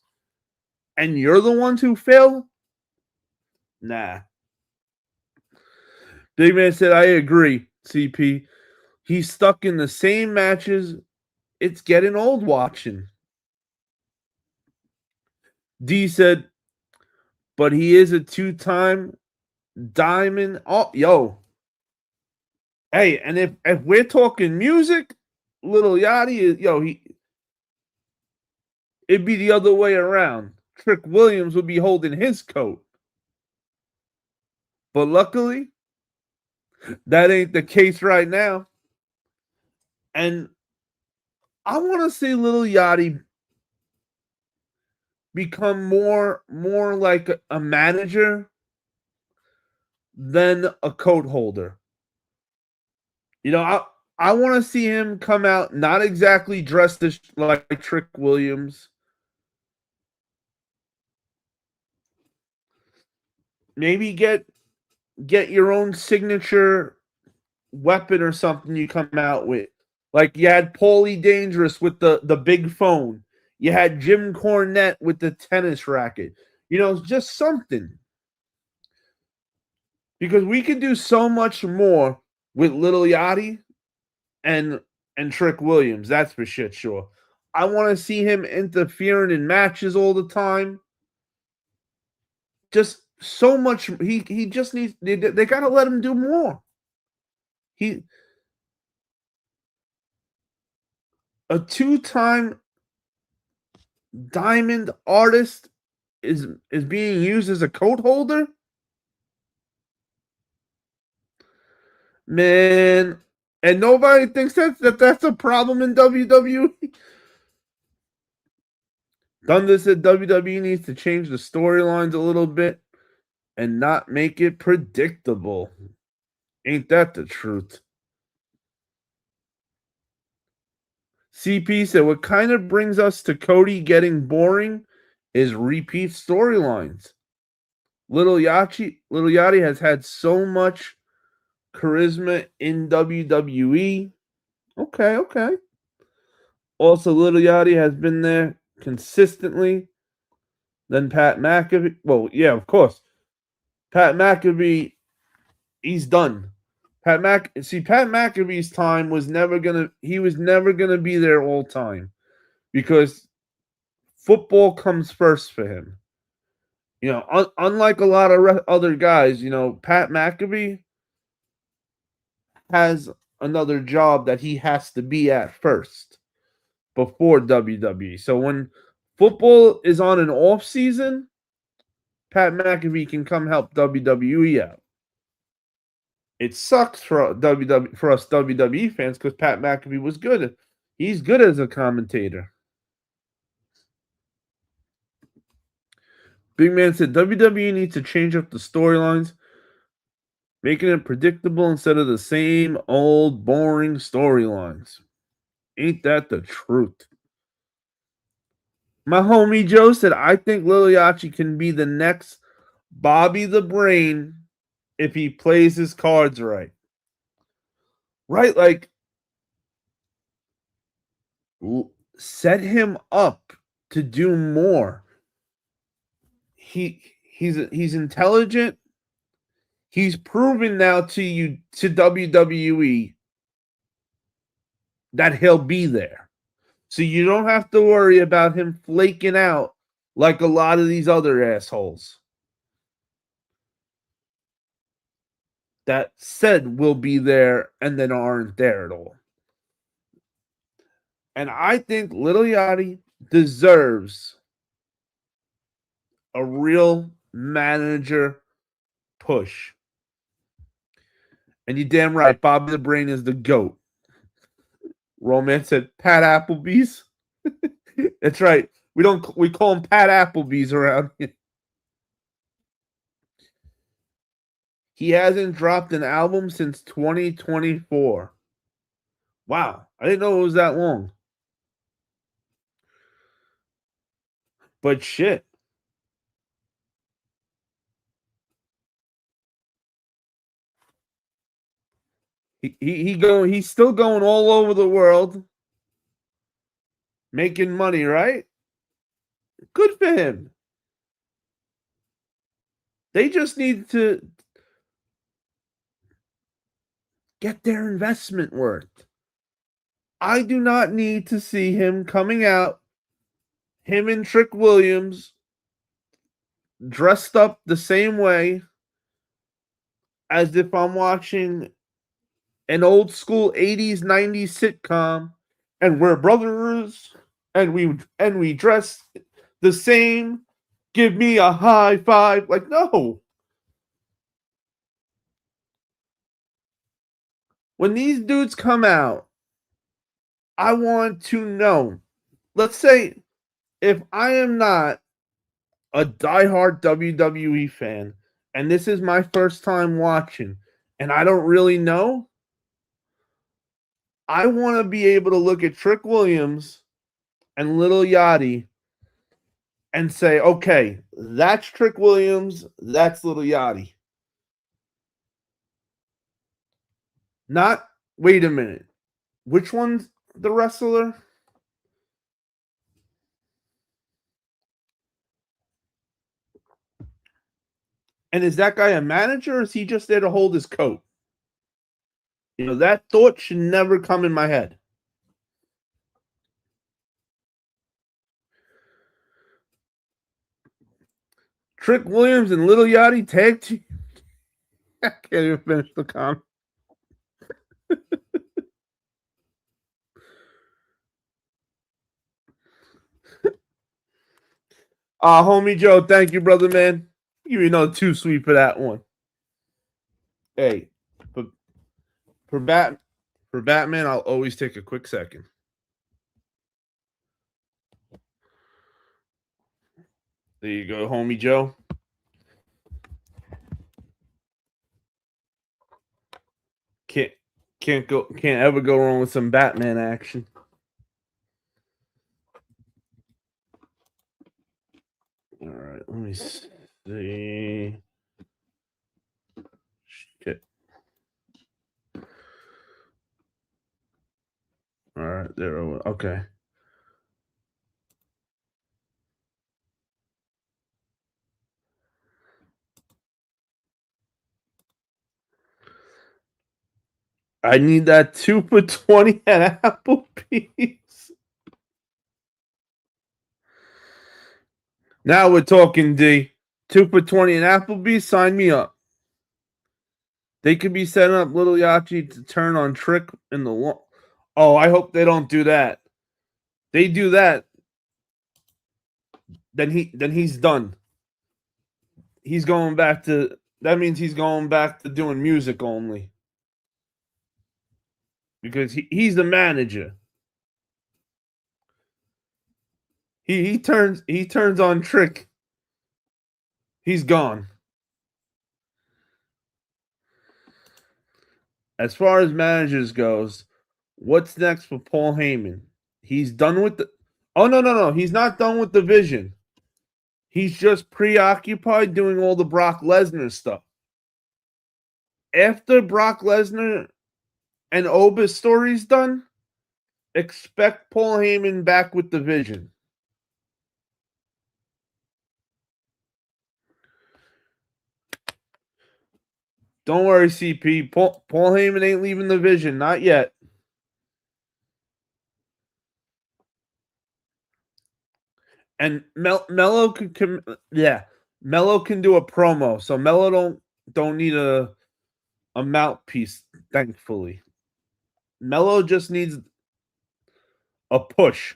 And you're the ones who failed? Nah. Big Man said, I agree, CP. He's stuck in the same matches. It's getting old watching. D said, but he is a two-time diamond. Oh, yo. Hey, and if we're talking music, Little Yachty is, it'd be the other way around. Trick Williams would be holding his coat. But luckily, that ain't the case right now. And I want to see Little Yachty become more like a manager than a coat holder. You know, I want to see him come out not exactly dressed as like Trick Williams. Maybe get your own signature weapon or something you come out with. Like you had Paulie Dangerous with the big phone. You had Jim Cornette with the tennis racket. You know, just something. Because we could do so much more with Lil Yachty and Trick Williams. That's for shit sure. I want to see him interfering in matches all the time. Just so much. He just needs. They gotta let him do more. He a 2-time diamond artist is being used as a coat holder. Man, and nobody thinks that's a problem in WWE. Thunder said WWE needs to change the storylines a little bit and not make it predictable. Ain't that the truth? CP said what kind of brings us to Cody getting boring is repeat storylines. Little Yachty has had so much charisma in WWE. Okay. Also, Little Yachty has been there consistently. Then Pat McAfee. Well, yeah, of course. Pat McAfee, he's done. Pat McAfee's time was never gonna. He was never gonna be there all time because football comes first for him. You know, unlike a lot of other guys, you know, Pat McAfee has another job that he has to be at first before WWE. So when football is on an off season, Pat McAfee can come help WWE out. It sucks for us WWE fans because Pat McAfee was good. He's good as a commentator. Big Man said WWE needs to change up the storylines, making it predictable instead of the same old boring storylines. Ain't that the truth? My homie Joe said, I think Lil Yachty can be the next Bobby the Brain if he plays his cards right. Right? Like, set him up to do more. He's intelligent. He's proven now to WWE that he'll be there. So you don't have to worry about him flaking out like a lot of these other assholes that said will be there and then aren't there at all. And I think Lil Yachty deserves a real manager push. And you damn right, Bobby the Brain is the GOAT. Romance said Pat Applebee's. That's right. We call him Pat Applebee's around here. He hasn't dropped an album since 2024. Wow. I didn't know it was that long. But shit. He's still going all over the world making money, right? Good for him. They just need to get their investment worth. I do not need to see him coming out, him and Trick Williams dressed up the same way as if I'm watching an old school 80s, 90s sitcom and we're brothers and we dress the same. Give me a high five. Like, no. When these dudes come out, I want to know. Let's say if I am not a diehard WWE fan and this is my first time watching and I don't really know, I want to be able to look at Trick Williams and Lil Yachty and say, okay, that's Trick Williams, that's Lil Yachty. Not, wait a minute, Which one's the wrestler? And is that guy a manager, or is he just there to hold his coat? You know, that thought should never come in my head. Trick Williams and Little Yachty tag team. I can't even finish the comment. Homie Joe, thank you, brother, man. Give me another 2 sweet for that one. Hey, for Batman, I'll always take a quick second. There you go, homie Joe. Can't ever go wrong with some Batman action. All right, let me see. Shit. All right, there. Okay. I need that 2 for $20 at Applebee's. Now we're talking, D. 2 for $20 at Applebee's. Sign me up. They could be setting up Little Yachty to turn on Trick in the Oh, I hope they don't do that. They do that, then he's done. He's going back to that means he's going back to doing music only. Because he's the manager. He turns on Trick. He's gone. As far as managers goes, what's next for Paul Heyman? He's done with the Oh no. He's not done with the vision. He's just preoccupied doing all the Brock Lesnar stuff. After Brock Lesnar and Oba's story's done, expect Paul Heyman back with the vision. Don't worry, CP. Paul Heyman ain't leaving the vision. Not yet. And Mello can Mello can do a promo. So Mello don't need a mouthpiece, thankfully. Mello just needs a push.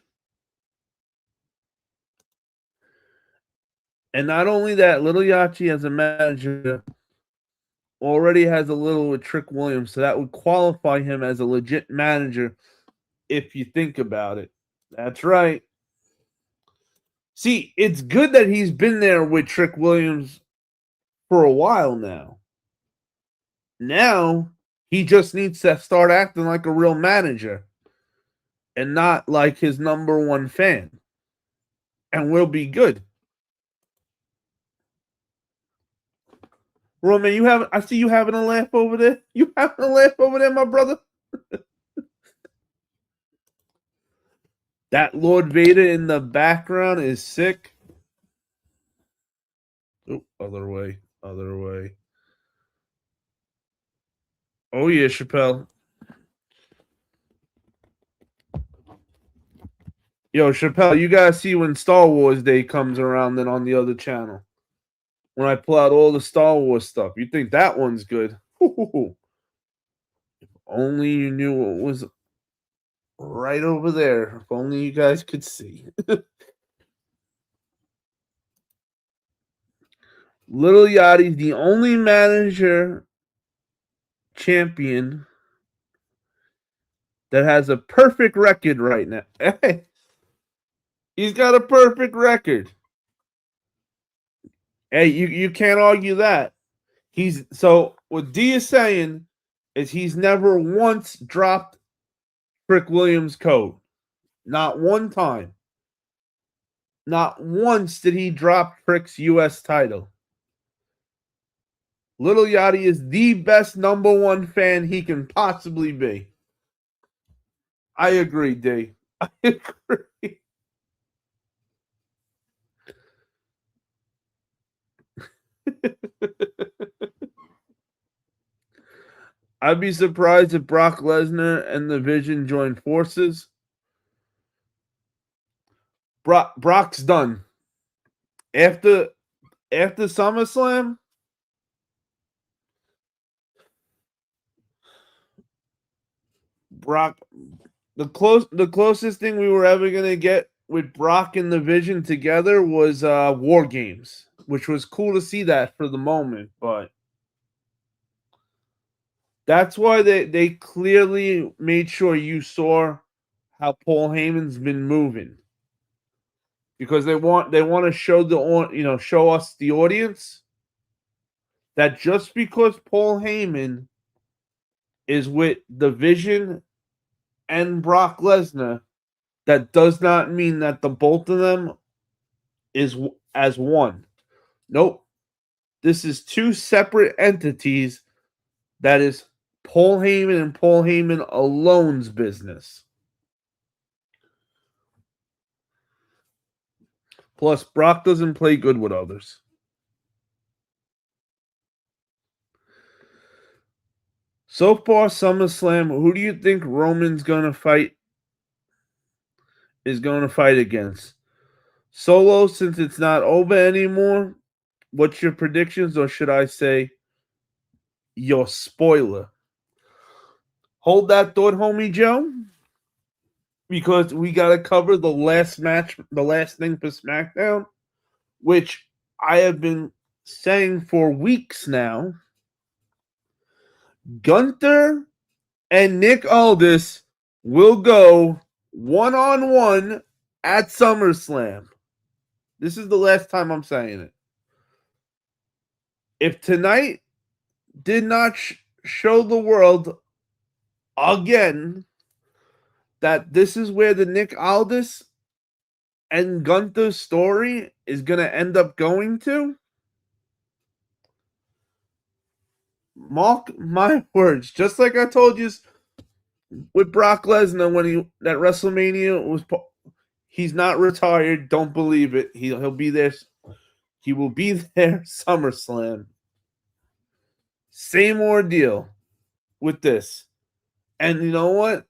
And not only that, Little Yachty as a manager already has a little with Trick Williams, so that would qualify him as a legit manager if you think about it. That's right. See, it's good that he's been there with Trick Williams for a while now. Now, he just needs to start acting like a real manager and not like his number one fan. And we'll be good. Roman, I see you having a laugh over there. You having a laugh over there, my brother? That Lord Vader in the background is sick. Oh, other way. Oh, yeah, Chappelle. Yo, Chappelle, you gotta see when Star Wars Day comes around then on the other channel. When I pull out all the Star Wars stuff. You think that one's good. If only you knew what was right over there. If only you guys could see. Little Yachty's the only manager champion that has a perfect record right now. He's got a perfect record. Hey, you can't argue that. So what D is saying is he's never once dropped Trick Williams' code. Not one time. Not once did he drop Trick's U.S. title. Little Yachty is the best number one fan he can possibly be. I agree, D. I agree. I'd be surprised if Brock Lesnar and the Vision join forces. Brock's done. After SummerSlam, Brock, the closest thing we were ever gonna get with Brock and the Vision together was War Games, which was cool to see that for the moment, but that's why they clearly made sure you saw how Paul Heyman's been moving, because they want to show us the audience that just because Paul Heyman is with the Vision and Brock Lesnar, that does not mean that the both of them is as one. Nope. This is two separate entities that is Paul Heyman and Paul Heyman alone's business. Plus, Brock doesn't play good with others. So far, SummerSlam, who do you think Roman's gonna fight? Is going to fight against Solo, since it's not over anymore? What's your predictions, or should I say your spoiler? Hold that thought, homie Joe, because we got to cover the last match, the last thing for SmackDown, which I have been saying for weeks now. Gunther and Nick Aldis will go one-on-one at SummerSlam. This is the last time I'm saying it. If tonight did not show the world again that this is where the Nick Aldis and Gunther story is going to end up going to, mark my words, just like I told you with Brock Lesnar when that WrestleMania was, he's not retired. Don't believe it. He'll be there. He will be there SummerSlam. Same ordeal with this. And you know what?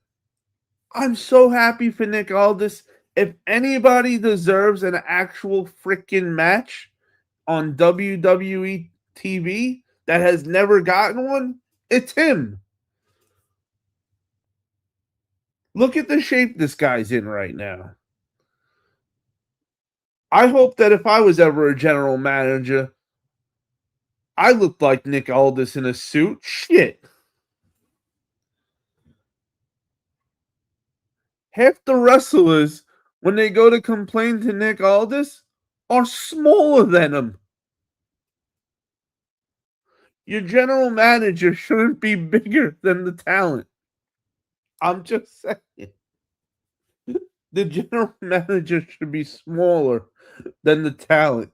I'm so happy for Nick Aldis. If anybody deserves an actual freaking match on WWE TV that has never gotten one, it's him. Look at the shape this guy's in right now. I hope that if I was ever a general manager, I looked like Nick Aldis in a suit. Shit. Half the wrestlers, when they go to complain to Nick Aldis, are smaller than him. Your general manager shouldn't be bigger than the talent. I'm just saying. The general manager should be smaller than the talent.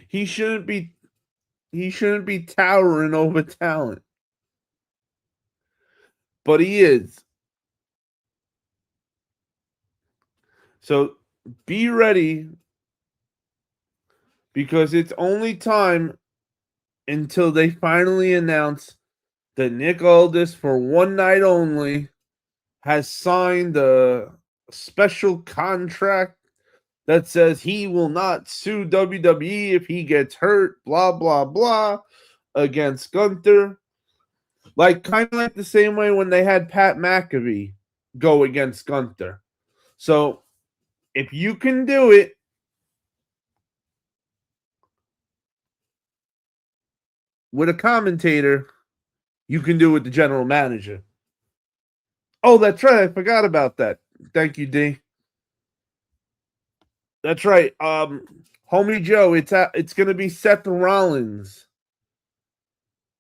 He shouldn't be towering over talent. But he is. So be ready, because it's only time until they finally announce that Nick Aldis, for one night only, has signed a special contract that says he will not sue WWE if he gets hurt, blah, blah, blah, against Gunther. Kind of like the same way when they had Pat McAfee go against Gunther. So if you can do it, with a commentator, you can do it with the general manager. Oh, that's right. I forgot about that. Thank you, D. That's right. Homie Joe, it's going to be Seth Rollins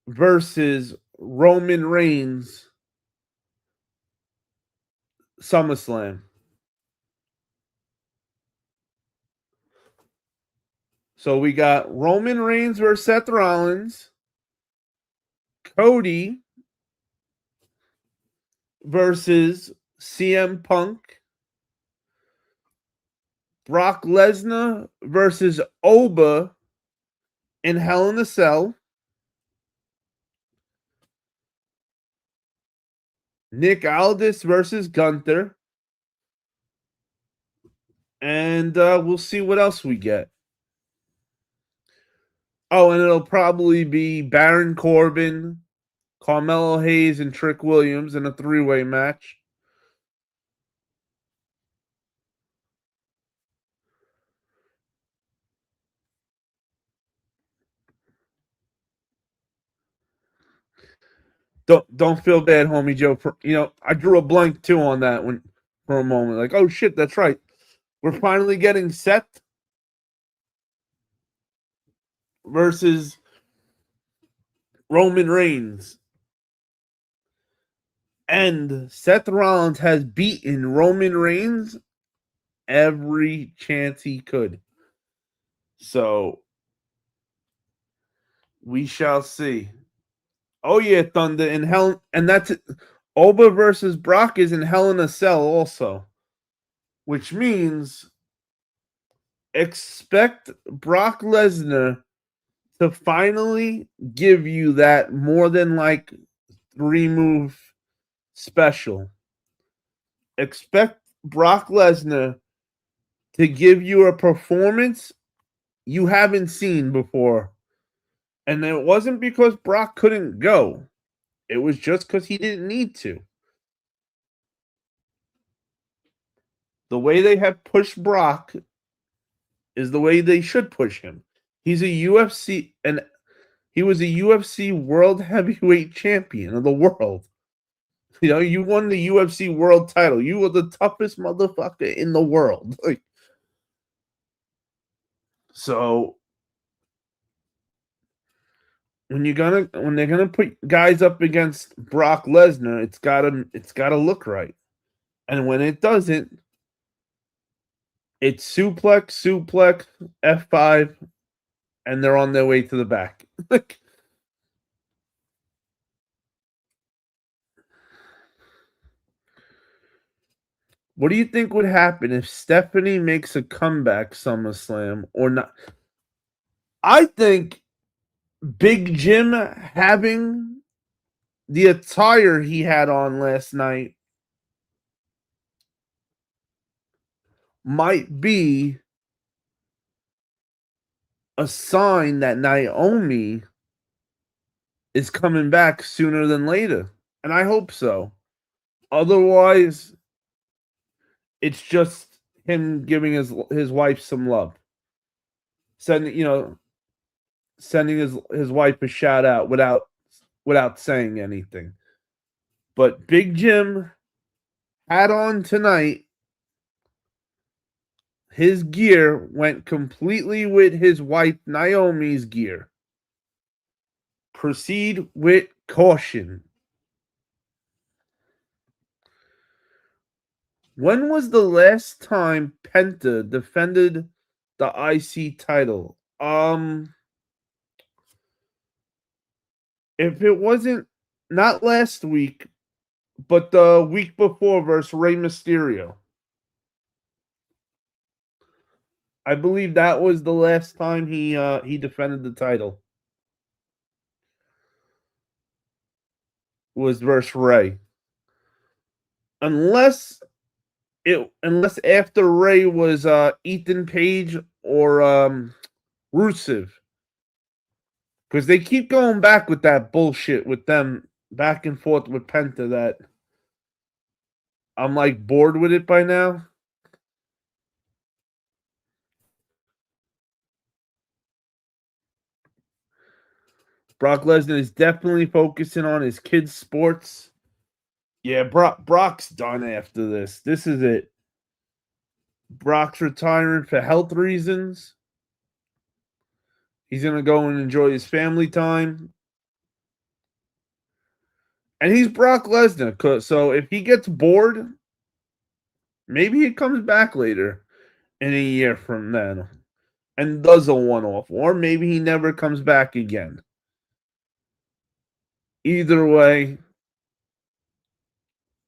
versus Roman Reigns SummerSlam. So we got Roman Reigns versus Seth Rollins, Cody versus CM Punk. Brock Lesnar versus Oba in Hell in a Cell. Nick Aldis versus Gunther. And we'll see what else we get. Oh, and it'll probably be Baron Corbin, Carmelo Hayes, and Trick Williams in a three-way match. Don't feel bad, homie Joe. I drew a blank too on that one for a moment. Like, oh shit, that's right. We're finally getting Seth versus Roman Reigns. And Seth Rollins has beaten Roman Reigns every chance he could. So we shall see. Oh yeah, Thunder in Hell, and that's it. Oba versus Brock is in Hell in a Cell also, which means expect Brock Lesnar to finally give you that more than like 3-move special. Expect Brock Lesnar to give you a performance you haven't seen before. And it wasn't because Brock couldn't go. It was just because he didn't need to. The way they have pushed Brock is the way they should push him. He's a UFC and he was a UFC World Heavyweight Champion of the world. You won the UFC World title. You were the toughest motherfucker in the world. So when they're gonna put guys up against Brock Lesnar, it's gotta look right. And when it doesn't, it's suplex, F5, and they're on their way to the back. What do you think would happen if Stephanie makes a comeback SummerSlam or not? I think Big Jim having the attire he had on last night might be a sign that Naomi is coming back sooner than later. And I hope so. Otherwise, it's just him giving his wife some love. Sending his wife a shout out without saying anything. But Big Jim had on tonight, his gear went completely with his wife Naomi's gear. Proceed with caution. When was the last time Penta defended the IC title? If it wasn't not last week, but the week before versus Rey Mysterio. I believe that was the last time he defended the title. Was versus Rey. Unless after Rey was Ethan Page or Rusev. Because they keep going back with that bullshit with them back and forth with Penta that I'm like bored with it by now. Brock Lesnar is definitely focusing on his kids' sports. Yeah, Brock's done after this. This is it. Brock's retiring for health reasons. He's going to go and enjoy his family time. And he's Brock Lesnar. So if he gets bored, maybe he comes back later in a year from then and does a one-off. Or maybe he never comes back again. Either way,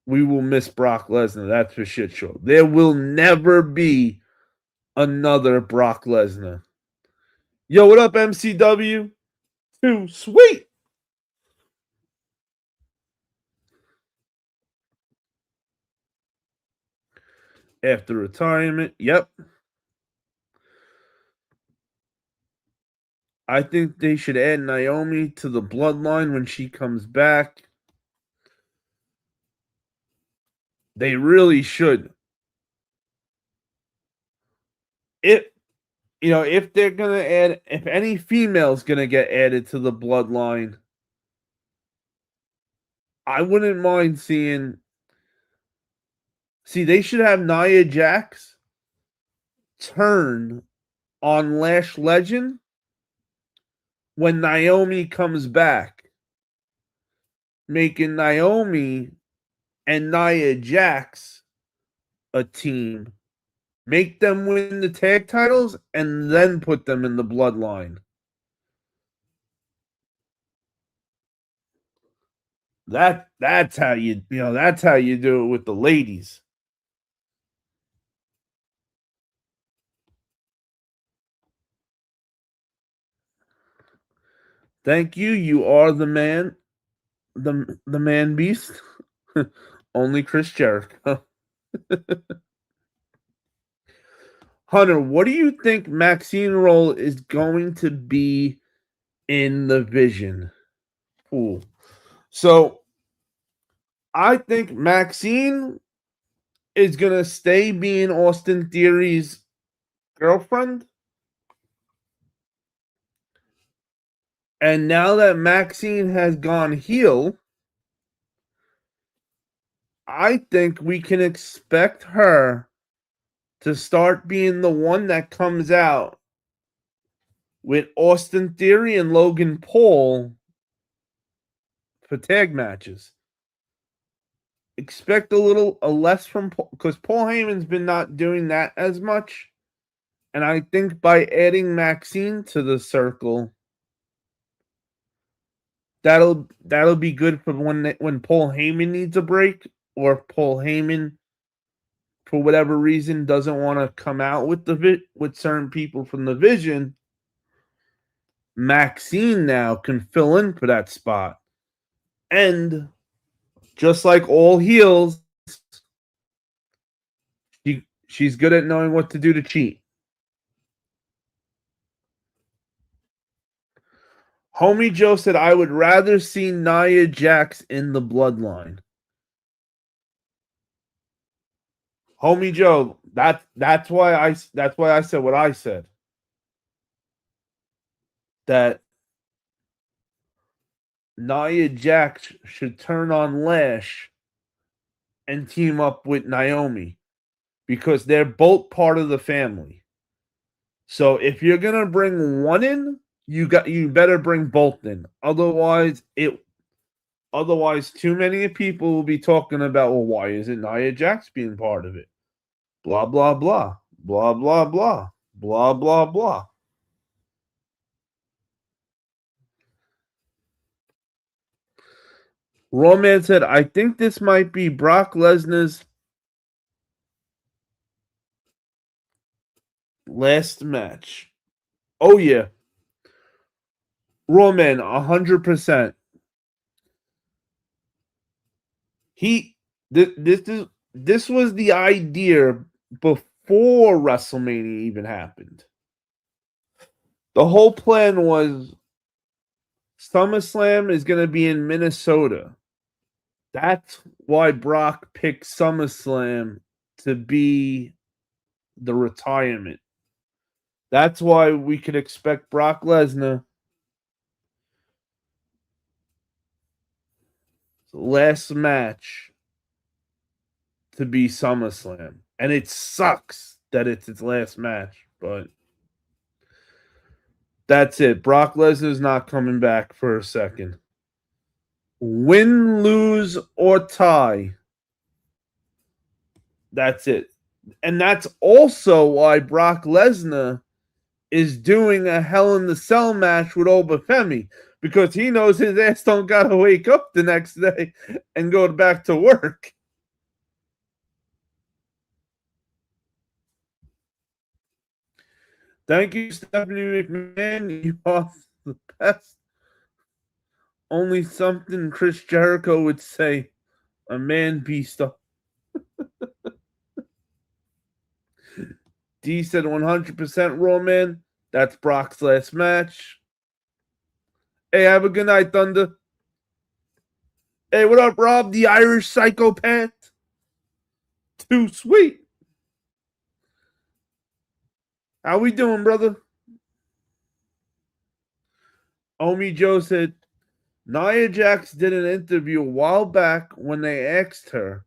we will miss Brock Lesnar. That's for shit sure. There will never be another Brock Lesnar. Yo, what up, MCW? Too sweet. After retirement, yep. I think they should add Naomi to the bloodline when she comes back. They really should. If they're gonna add, if any female's gonna get added to the bloodline, I wouldn't mind seeing. See, they should have Nia Jax turn on Lash Legend when Naomi comes back, making Naomi and Nia Jax a team. Make them win the tag titles and then put them in the bloodline. That's how you do it with the ladies. Thank you. You are the man, the man beast. Only Chris Jericho. Hunter, what do you think Maxine's role is going to be in the Vision? Ooh. So I think Maxine is gonna stay being Austin Theory's girlfriend. And now that Maxine has gone heel, I think we can expect her to start being the one that comes out with Austin Theory and Logan Paul for tag matches. Expect a less from Paul, because Paul Heyman's been not doing that as much. And I think by adding Maxine to the circle, that'll be good for when Paul Heyman needs a break, or if Paul Heyman, for whatever reason, doesn't want to come out with with certain people from the Vision. Maxine now can fill in for that spot. And just like all heels, she's good at knowing what to do to cheat. Homie Joe said, I would rather see Nia Jax in the bloodline. Homie Joe, that's why I said what I said. That Nia Jax should turn on Lash and team up with Naomi, because they're both part of the family. So if you're gonna bring one in, you better bring both in. Otherwise, too many people will be talking about, well, why isn't Nia Jax being part of it? Blah blah blah. Blah blah blah. Blah blah blah. Roman said, I think this might be Brock Lesnar's last match. Oh yeah. Roman, 100%. This was the idea before WrestleMania even happened. The whole plan was SummerSlam is going to be in Minnesota. That's why Brock picked SummerSlam to be the retirement. That's why we could expect Brock Lesnar last match to be SummerSlam. And it sucks that it's its last match, but that's it. Brock Lesnar's not coming back for a second. Win, lose, or tie. That's it. And that's also why Brock Lesnar is doing a Hell in the Cell match with Obafemi, because he knows his ass don't gotta wake up the next day and go back to work. Thank you, Stephanie McMahon. You are the best. Only something Chris Jericho would say. A man beast. D said 100% Raw, man. That's Brock's last match. Hey, have a good night, Thunder. Hey, what up, Rob? The Irish psychopath. Too sweet. How we doing, brother? Omi Joe said, Nia Jax did an interview a while back when they asked her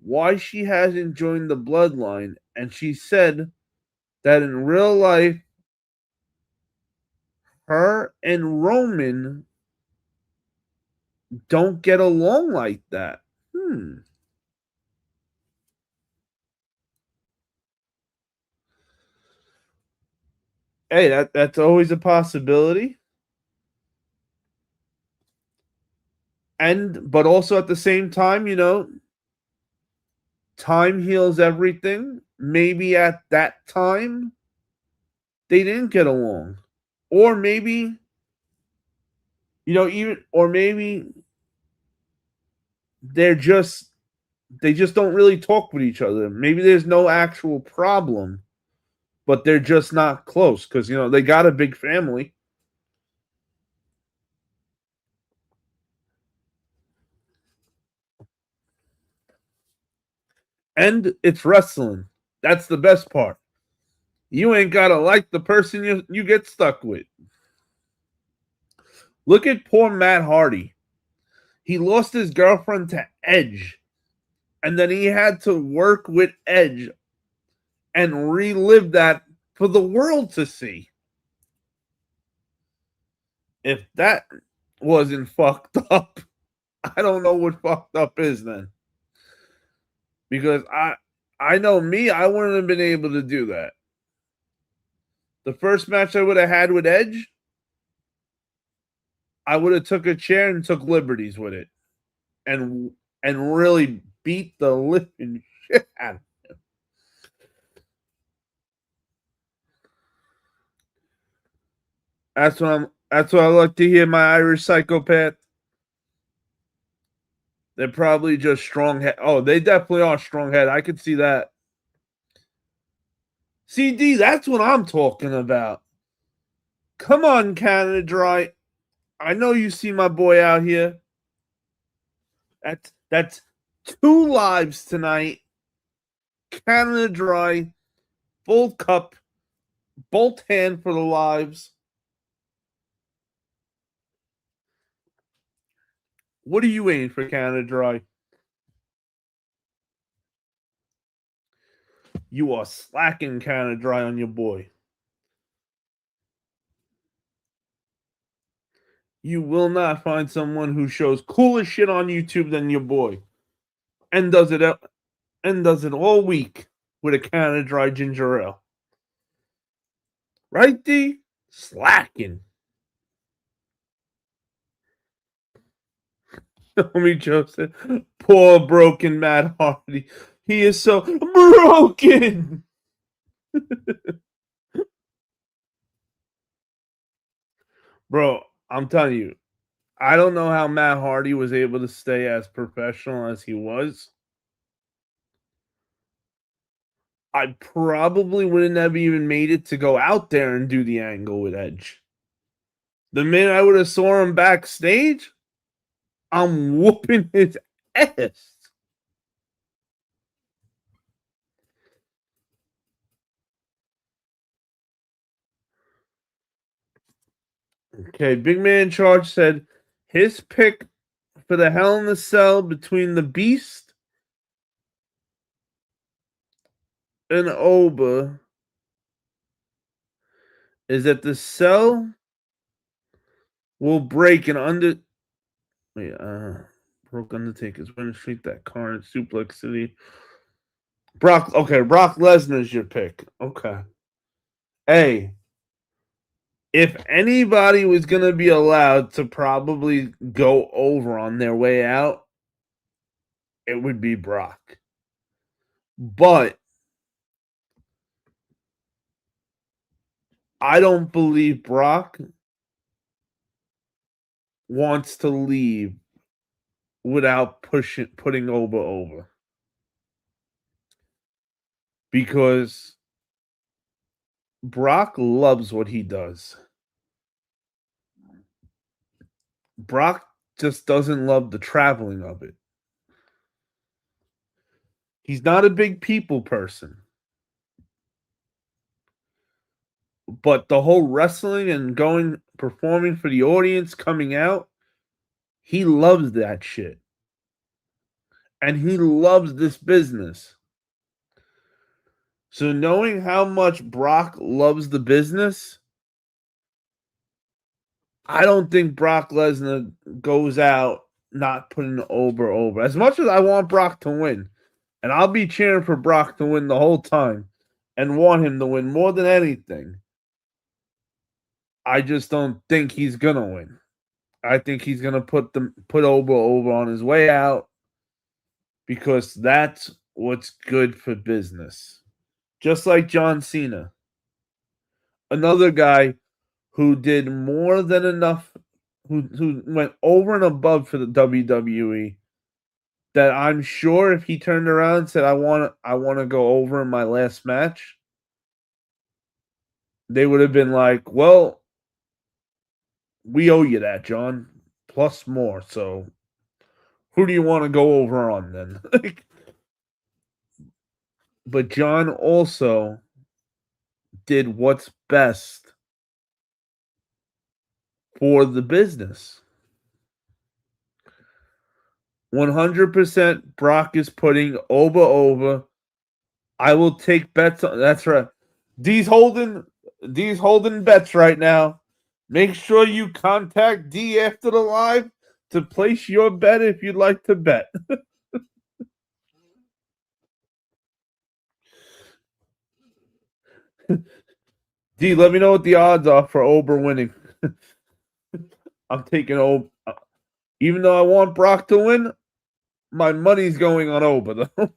why she hasn't joined the bloodline, and she said that in real life, her and Roman don't get along like that. Hey, that's always a possibility. But also at the same time, time heals everything. Maybe at that time they didn't get along. Or maybe maybe they just don't really talk with each other. Maybe there's no actual problem, but they're just not close because they got a big family. And it's wrestling. That's the best part. You ain't gotta like the person you get stuck with. Look at poor Matt Hardy. He lost his girlfriend to Edge, and then he had to work with Edge and relive that for the world to see. If that wasn't fucked up, I don't know what fucked up is then. Because I know me, I wouldn't have been able to do that. The first match I would have had with Edge, I would have took a chair and took liberties with it. And really beat the living shit out of him. That's what I like to hear, my Irish psychopath. They're probably just strong head. Oh, they definitely are strong head. I could see that. CD, that's what I'm talking about. Come on, Canada Dry. I know you see my boy out here. That's 2 lives tonight. Canada Dry, full cup, both hand for the lives. What are you waiting for, Canada Dry? You are slacking, Canada Dry, on your boy. You will not find someone who shows cooler shit on YouTube than your boy, and does it all week with a Canada Dry ginger ale. Right, D? Slacking. Tommy Joseph, poor broken Matt Hardy. He is so broken. Bro, I'm telling you, I don't know how Matt Hardy was able to stay as professional as he was. I probably wouldn't have even made it to go out there and do the angle with Edge. The minute I would have saw him backstage, I'm whooping his ass. Okay, Big Man Charge said his pick for the Hell in the Cell between the Beast and Oba is that the cell will break and broke Undertaker's win streak, that car in Suplex City. Brock Lesnar's your pick. Okay. Hey, if anybody was gonna be allowed to probably go over on their way out, it would be Brock. But I don't believe Brock wants to leave without putting over. Because Brock loves what he does. Brock just doesn't love the traveling of it. He's not a big people person. But the whole wrestling and performing for the audience, coming out, he loves that shit. And he loves this business. So knowing how much Brock loves the business, I don't think Brock Lesnar goes out not putting over. As much as I want Brock to win, and I'll be cheering for Brock to win the whole time and want him to win more than anything, I just don't think he's gonna win. I think he's gonna put over on his way out because that's what's good for business. Just like John Cena, another guy who did more than enough, who went over and above for the WWE. That I'm sure if he turned around and said, "I want to go over in my last match," they would have been like, "Well, we owe you that, John, plus more. So, who do you want to go over on then?" But John also did what's best for the business. 100% Brock is putting over. I will take bets on that's right. D's holding bets right now. Make sure you contact D after the live to place your bet if you'd like to bet. D, let me know what the odds are for Ober winning. I'm taking Ober. Even though I want Brock to win, my money's going on Ober, though.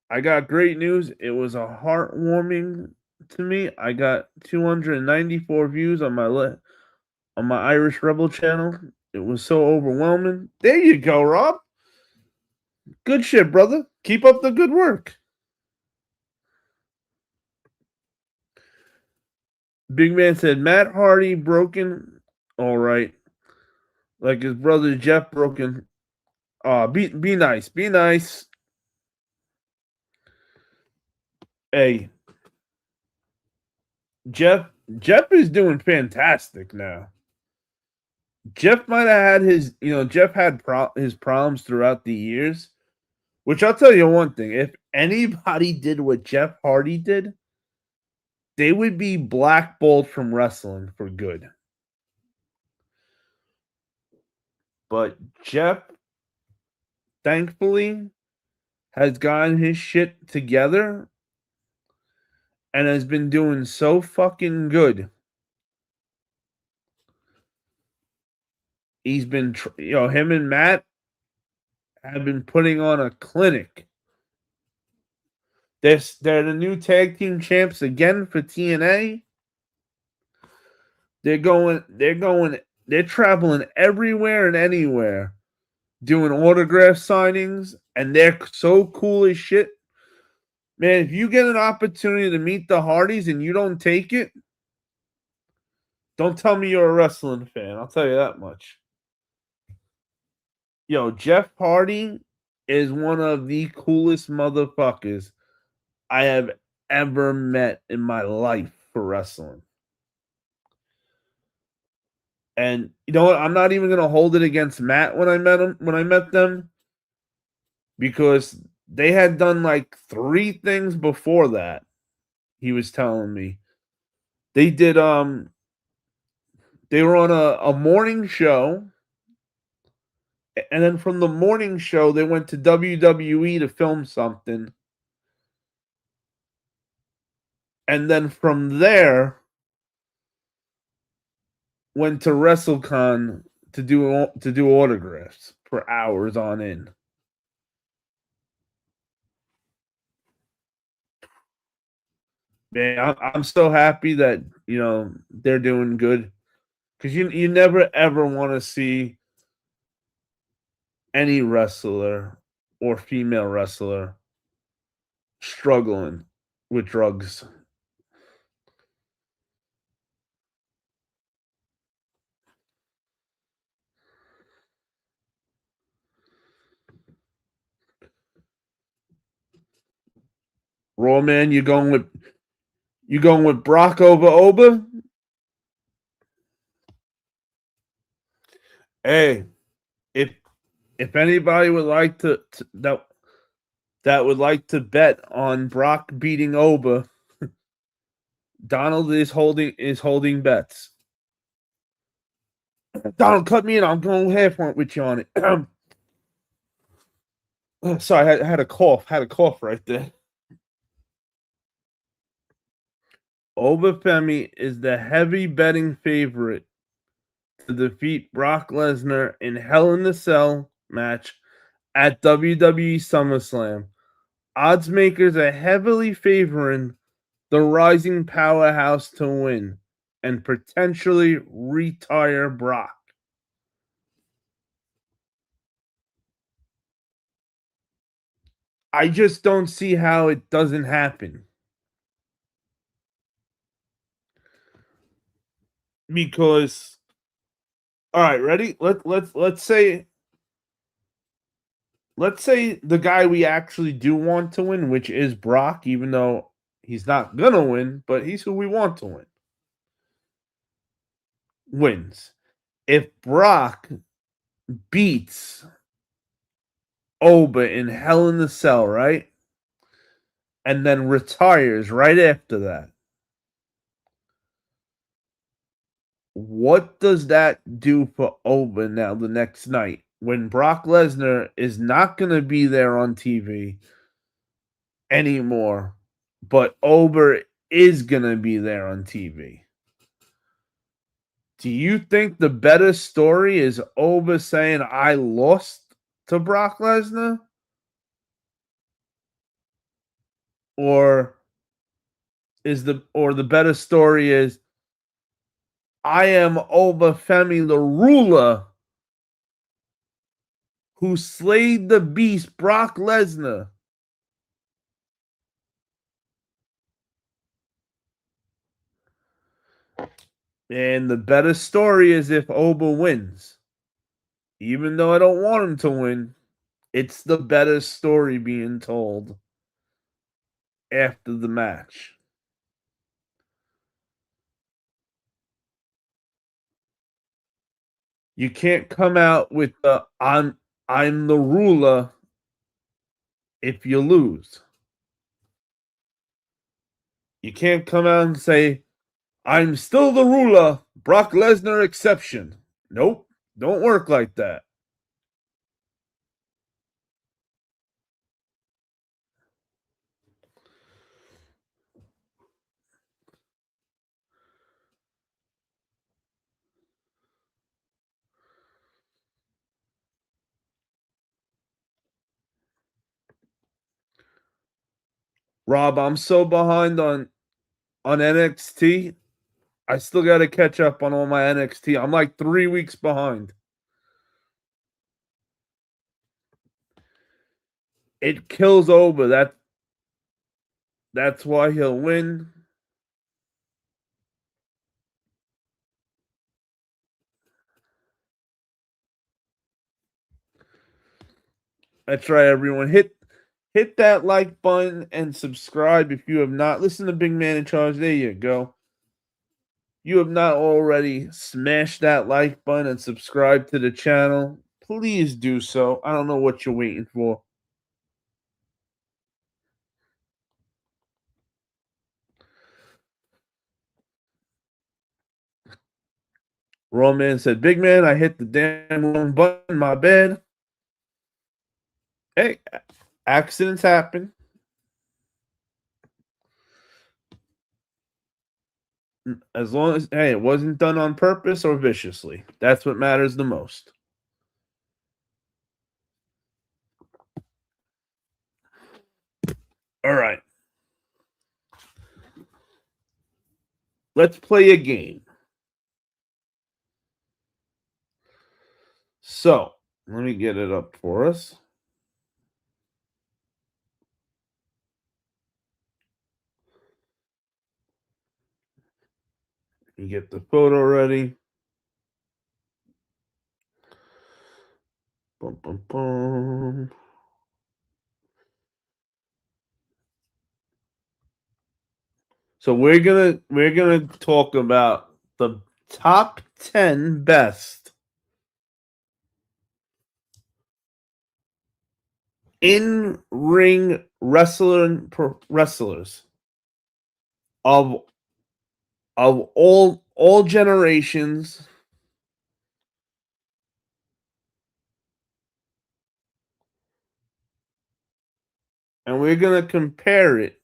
I got great news. It was a heartwarming to me. I got 294 views on my Irish Rebel channel. It was so overwhelming. There you go, Rob. Good shit, brother. Keep up the good work. Big Man said Matt Hardy broken. All right. Like his brother Jeff broken. Be nice. Be nice. Hey. Jeff is doing fantastic now. Jeff might have had Jeff had his problems throughout the years, which I'll tell you one thing. If anybody did what Jeff Hardy did, they would be blackballed from wrestling for good. But Jeff, thankfully, has gotten his shit together and has been doing so fucking good. He's been, him and Matt have been putting on a clinic. They're the new tag team champs again for TNA. They're traveling everywhere and anywhere, doing autograph signings, and they're so cool as shit. Man, if you get an opportunity to meet the Hardys and you don't take it, don't tell me you're a wrestling fan. I'll tell you that much. Jeff Hardy is one of the coolest motherfuckers I have ever met in my life for wrestling. And you know what? I'm not even gonna hold it against Matt when I met them, because they had done like 3 things before that. He was telling me. They did they were on a morning show, and then from the morning show they went to WWE to film something. And then from there went to WrestleCon to do autographs for hours on end. Man, I'm so happy that they're doing good, because you never ever want to see any wrestler or female wrestler struggling with drugs. Raw man, you going with Brock over Oba? Hey, if anybody would like that would like to bet on Brock beating Oba, Donald is holding bets. Donald, cut me in. I'm going half with you on it. Sorry, I had a cough. Had a cough right there. Obafemi is the heavy betting favorite to defeat Brock Lesnar in Hell in the Cell match at WWE SummerSlam. Odds makers are heavily favoring the rising powerhouse to win and potentially retire Brock. I just don't see how it doesn't happen. Because, all right, ready? Let's say the guy we actually do want to win, which is Brock, even though he's not gonna win, but he's who we want to win, wins. If Brock beats Oba in Hell in the Cell, right? And then retires right after that, what does that do for Oba now the next night when Brock Lesnar is not going to be there on TV anymore, but Oba is going to be there on TV? Do you think the better story is Oba saying, I lost to Brock Lesnar? Or the better story is, I am Obafemi the ruler who slayed the beast Brock Lesnar? And the better story is if Oba wins. Even though I don't want him to win, it's the better story being told after the match. You can't come out with the I'm the ruler if you lose. You can't come out and say, I'm still the ruler, Brock Lesnar exception. Nope, don't work like that. Rob, I'm so behind on NXT. I still got to catch up on all my NXT. I'm like 3 weeks behind. It kills Oba. That's why he'll win. That's right, everyone. Hit that like button and subscribe if you have not. Listen to Big Man in Charge. There you go. You have not already smashed that like button and subscribe to the channel, please do so. I don't know what you're waiting for. Roman said, Big Man, I hit the damn wrong button. My bad. Hey, accidents happen. As long as, hey, it wasn't done on purpose or viciously. That's what matters the most. All right. let's play a game. So let me get it up for us. You get the photo ready. Boom, boom, boom. So we're gonna talk about the top 10 best in-ring wrestlers of all generations, and we're gonna compare it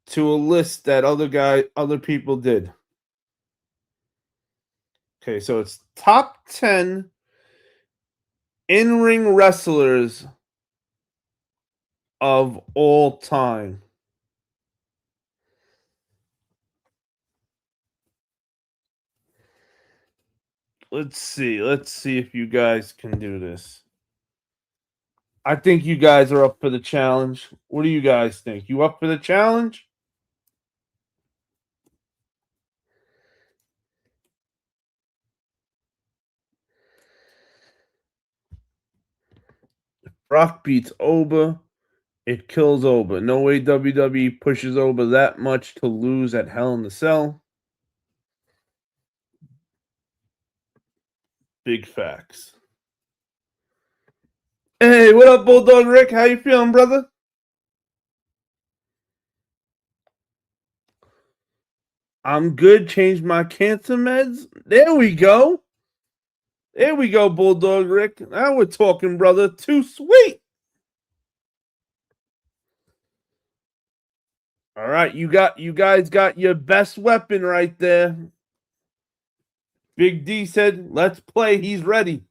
to a list that other people did. Okay, so it's top 10 in-ring wrestlers of all time. Let's see if you guys can do this. I think you guys are up for the challenge. What do you guys think? You up for the challenge? Brock beats Oba. It kills Oba. No way WWE pushes Oba that much to lose at Hell in the Cell. Big facts. Hey, what up, Bulldog Rick? How you feeling, brother? I'm good. Changed my cancer meds. There we go. There we go, Bulldog Rick. Now we're talking, brother. Too sweet. All right, you guys got your best weapon right there. Big D said, "Let's play." He's ready.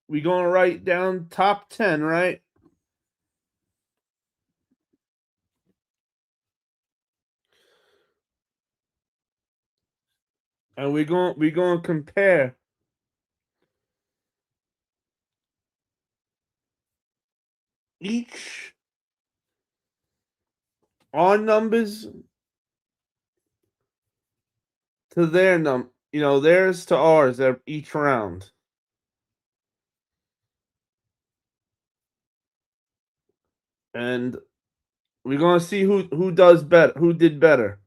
We going to write down top 10, right? And we're going to compare each our numbers to their theirs to ours each round. And we're going to see who does better, who did better.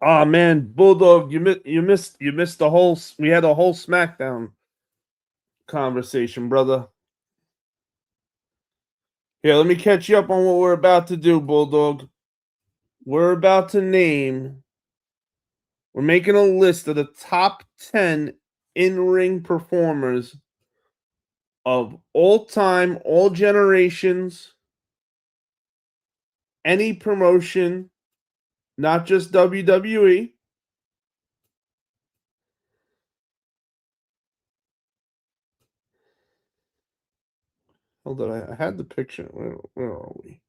Oh man, Bulldog, you missed the whole. We had a whole SmackDown conversation, brother. Here, let me catch you up on what we're about to do, Bulldog. We're about to name. We're making a list of the top 10 in-ring performers of all time, all generations, any promotion, not just WWE. Hold on, I had the picture. Where are we?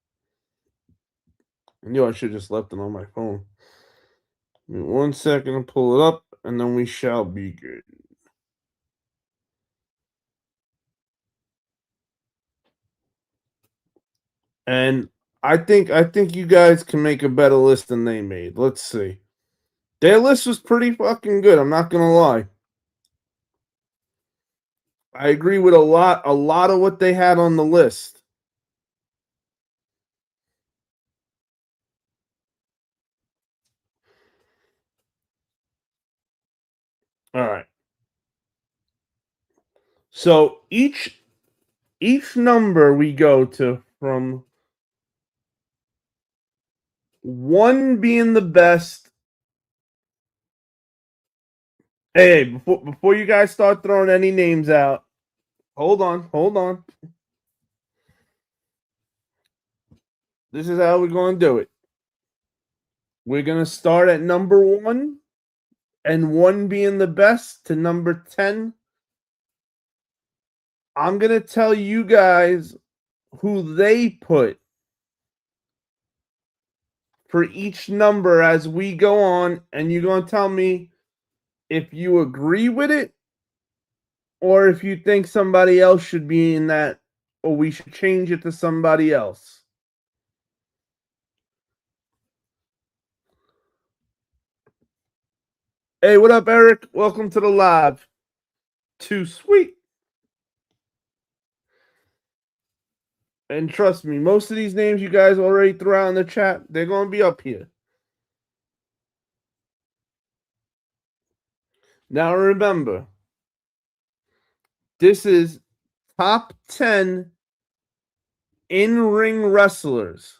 I knew I should have just left it on my phone. Give me 1 second to pull it up, and then we shall be good. And I think you guys can make a better list than they made. Let's see. Their list was pretty fucking good. I'm not gonna lie. I agree with a lot of what they had on the list. All right. So each number we go to from 1 being the best. Hey, before you guys start throwing any names out, hold on. This is how we're going to do it. We're going to start at number 1, and 1 being the best to number 10. I'm going to tell you guys who they put for each number as we go on, and you're going to tell me if you agree with it or if you think somebody else should be in that, or we should change it to somebody else. Hey, what up, Eric? Welcome to the live. Too sweet. And trust me, most of these names you guys already threw out in the chat, they're going to be up here. Now remember, this is top 10 in-ring wrestlers.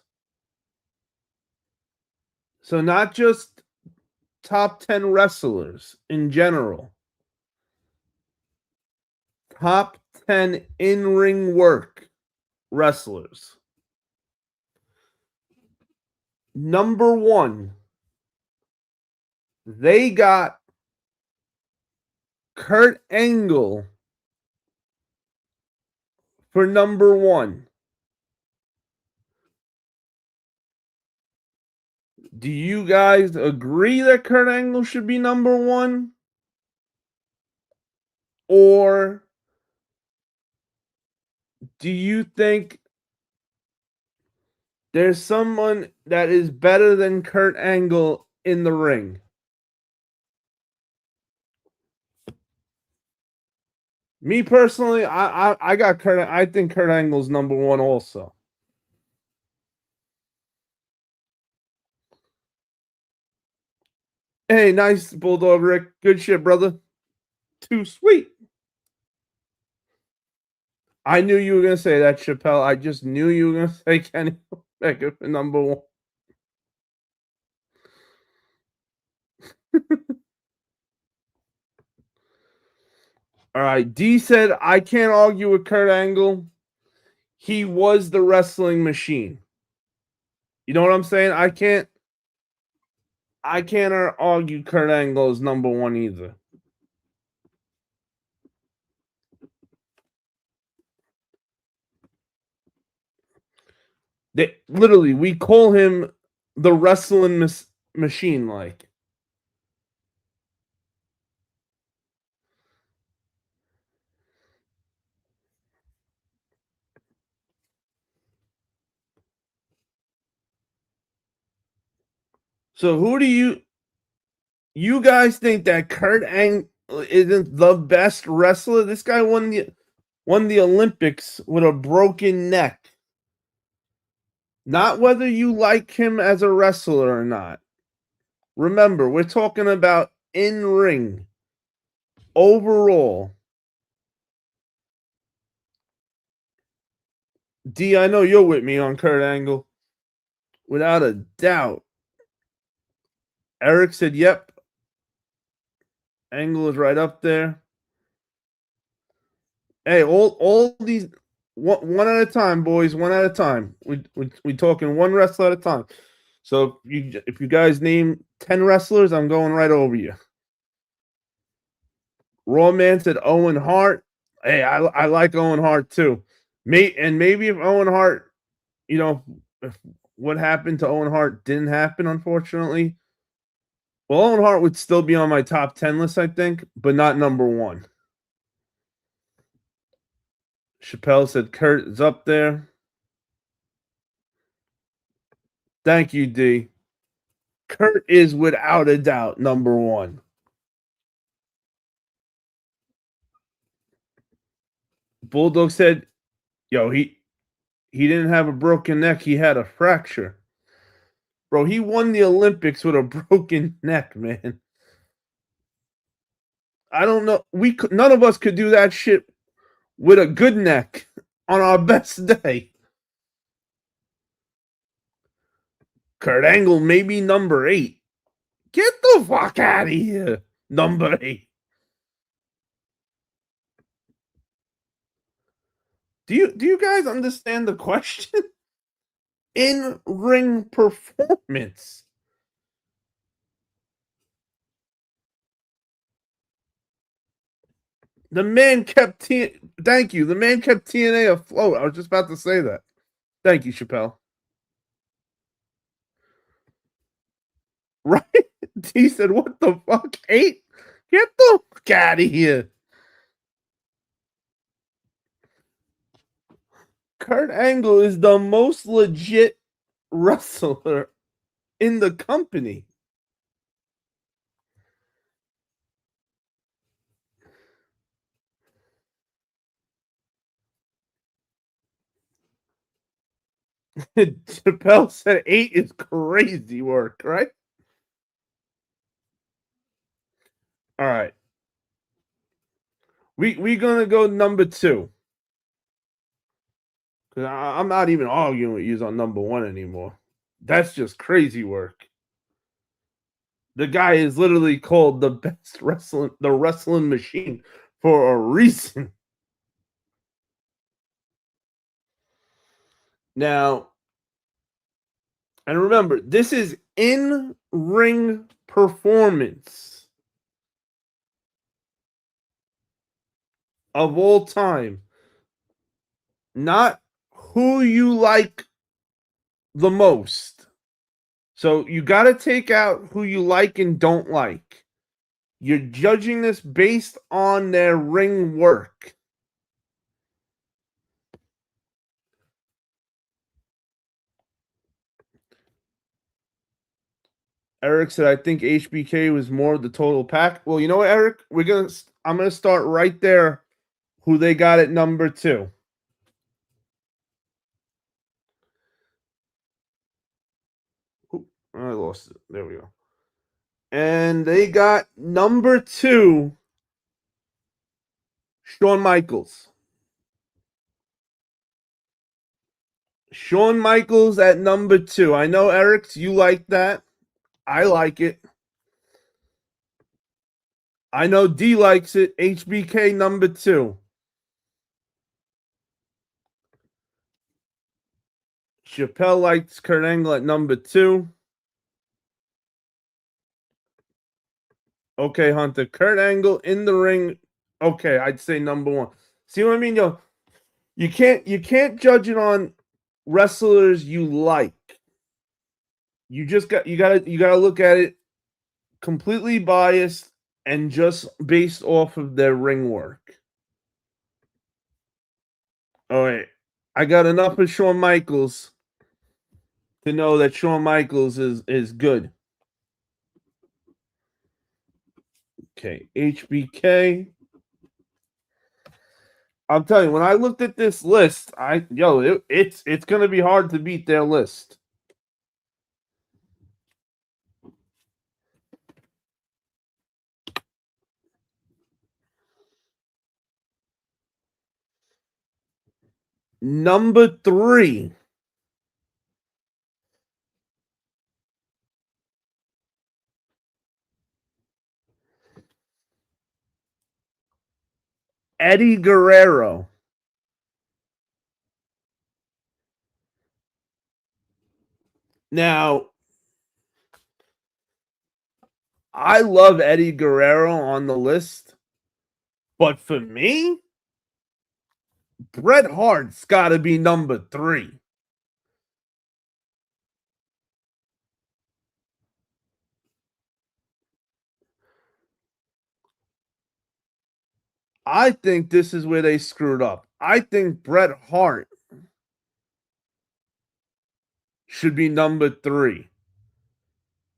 So not just top 10 wrestlers in general. Top 10 in-ring work wrestlers. Number 1, they got Kurt Angle for number 1. Do you guys agree that Kurt Angle should be number 1? Or do you think there's someone that is better than Kurt Angle in the ring? Me personally, I got Kurt. I think Kurt Angle's number 1 also. Hey, nice, Bulldog Rick. Good shit, brother. Too sweet. I knew you were going to say that, Chappelle. I just knew you were going to say Kenny Omega for number 1. All right. D said, I can't argue with Kurt Angle. He was the wrestling machine. You know what I'm saying? I can't argue Kurt Angle is number 1 either. Literally, we call him the wrestling machine, like. So who do you guys think that Kurt Angle isn't the best wrestler? This guy won the Olympics with a broken neck. Not whether you like him as a wrestler or not. Remember, we're talking about in-ring. Overall. D, I know you're with me on Kurt Angle. Without a doubt. Eric said, yep. Angle is right up there. Hey, all these one at a time, boys. One at a time. We talking one wrestler at a time. So if you guys name 10 wrestlers, I'm going right over you. Raw Man said Owen Hart. Hey, I like Owen Hart too. Maybe if Owen Hart, if what happened to Owen Hart didn't happen, unfortunately, well, Owen Hart would still be on my top 10 list, I think, but not number 1. Chappelle said Kurt is up there. Thank you, D. Kurt is without a doubt number 1. Bulldog said, yo, he didn't have a broken neck. He had a fracture. Bro, he won the Olympics with a broken neck, man. I don't know. None of us could do that shit with a good neck on our best day. Kurt Angle, maybe number 8. Get the fuck out of here. Number 8. Do you guys understand the question? In-ring performance. The man kept thank you. The man kept TNA afloat. I was just about to say that. Thank you, Chappelle. Right? He said, "What the fuck? 8? Get the fuck out of here." Kurt Angle is the most legit wrestler in the company. Chappelle said 8 is crazy work, right? All right. We gonna go number 2. Cause I'm not even arguing with you on number 1 anymore. That's just crazy work. The guy is literally called the best the wrestling machine for a reason. Now, and remember, this is in-ring performance of all time. Not who you like the most. So you got to take out who you like and don't like. You're judging this based on their ring work. Eric said, "I think HBK was more of the total pack." Well, you know what, Eric? I'm gonna start right there. Who they got at number 2? I lost it. There we go. And they got number 2, Shawn Michaels. Shawn Michaels at number 2. I know, Eric, you like that. I like it. I know D likes it. HBK number 2. Chappelle likes Kurt Angle at number 2. Okay, Hunter. Kurt Angle in the ring. Okay, I'd say number 1. See what I mean, yo? You can't judge it on wrestlers you like. You gotta look at it completely biased and just based off of their ring work. All right. I got enough of Shawn Michaels to know that Shawn Michaels is good. Okay, HBK. I'm telling you, when I looked at this list, it's gonna be hard to beat their list. Number 3. Eddie Guerrero. Now, I love Eddie Guerrero on the list, but for me, Bret Hart's got to be number 3. I think this is where they screwed up. I think Bret Hart should be number 3.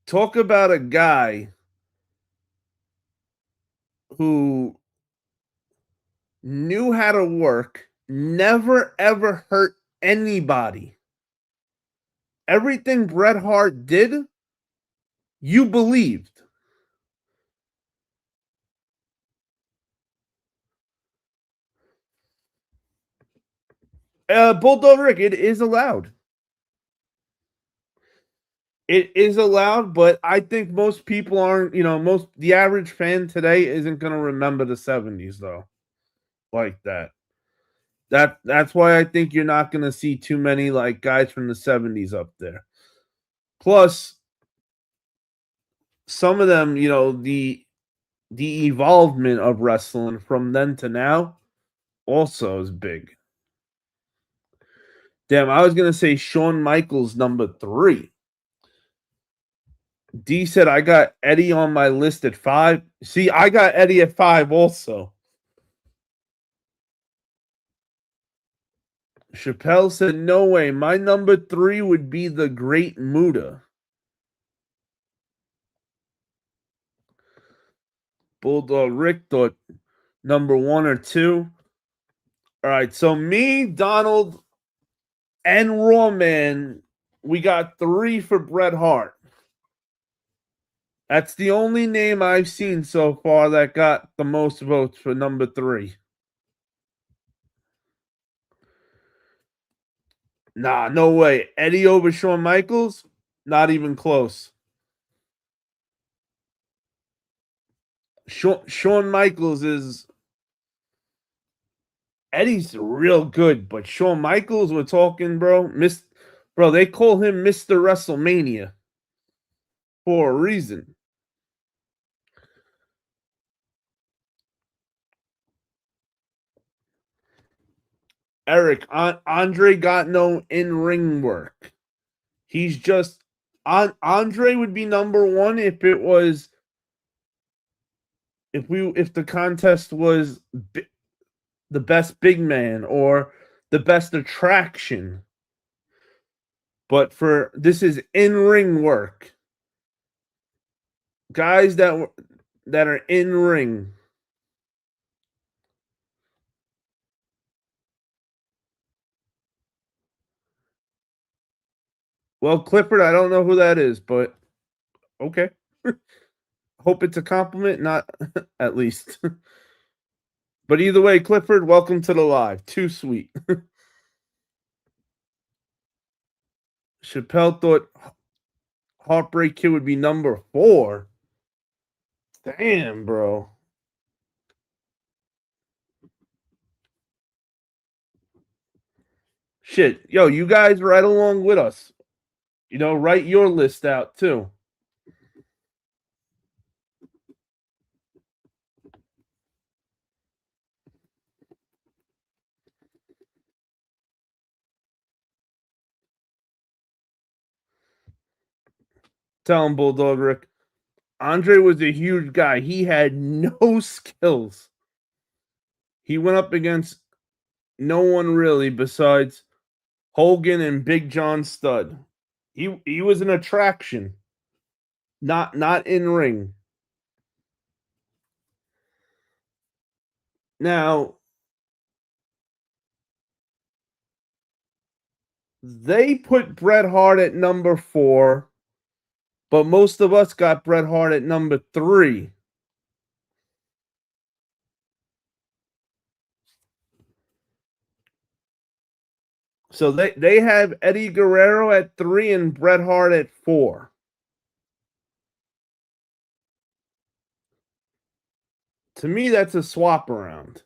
Talk about a guy who knew how to work, never ever hurt anybody. Everything Bret Hart did, you believed. Bulldog Rick, it is allowed. It is allowed, but I think most people aren't, the average fan today isn't going to remember the 70s though. Like that. That's why I think you're not going to see too many like guys from the 70s up there. Plus some of them, the evolvement of wrestling from then to now also is big. Damn, I was gonna say Shawn Michaels number 3. D said I got Eddie on my list at 5. See, I got Eddie at 5 also. Chappelle said, no way. My number 3 would be the Great Muta. Bulldog Rick thought number 1 or 2. All right, so me, Donald, and Rawman, we got 3 for Bret Hart. That's the only name I've seen so far that got the most votes for number 3. Nah, no way. Eddie over Shawn Michaels? Not even close. Shawn Michaels is Eddie's real good, but Shawn Michaels, we're talking, bro. Bro, they call him Mr. WrestleMania for a reason. Eric, Andre got no in-ring work. He's just Andre would be number 1 if it was if the contest was the best big man or the best attraction. But for this is in-ring work. Guys that are in ring. Well, Clifford, I don't know who that is, but okay. Hope it's a compliment, not at least. But either way, Clifford, welcome to the live. Too sweet. Chappelle thought Heartbreak Kid would be number 4. Damn, bro. Shit. Yo, you guys right along with us. Write your list out too. Tell him, Bulldog Rick. Andre was a huge guy. He had no skills. He went up against no one really besides Hogan and Big John Studd. He was an attraction, not in ring. Now they put Bret Hart at number 4, but most of us got Bret Hart at number 3. So they have Eddie Guerrero at 3 and Bret Hart at 4. To me, that's a swap around.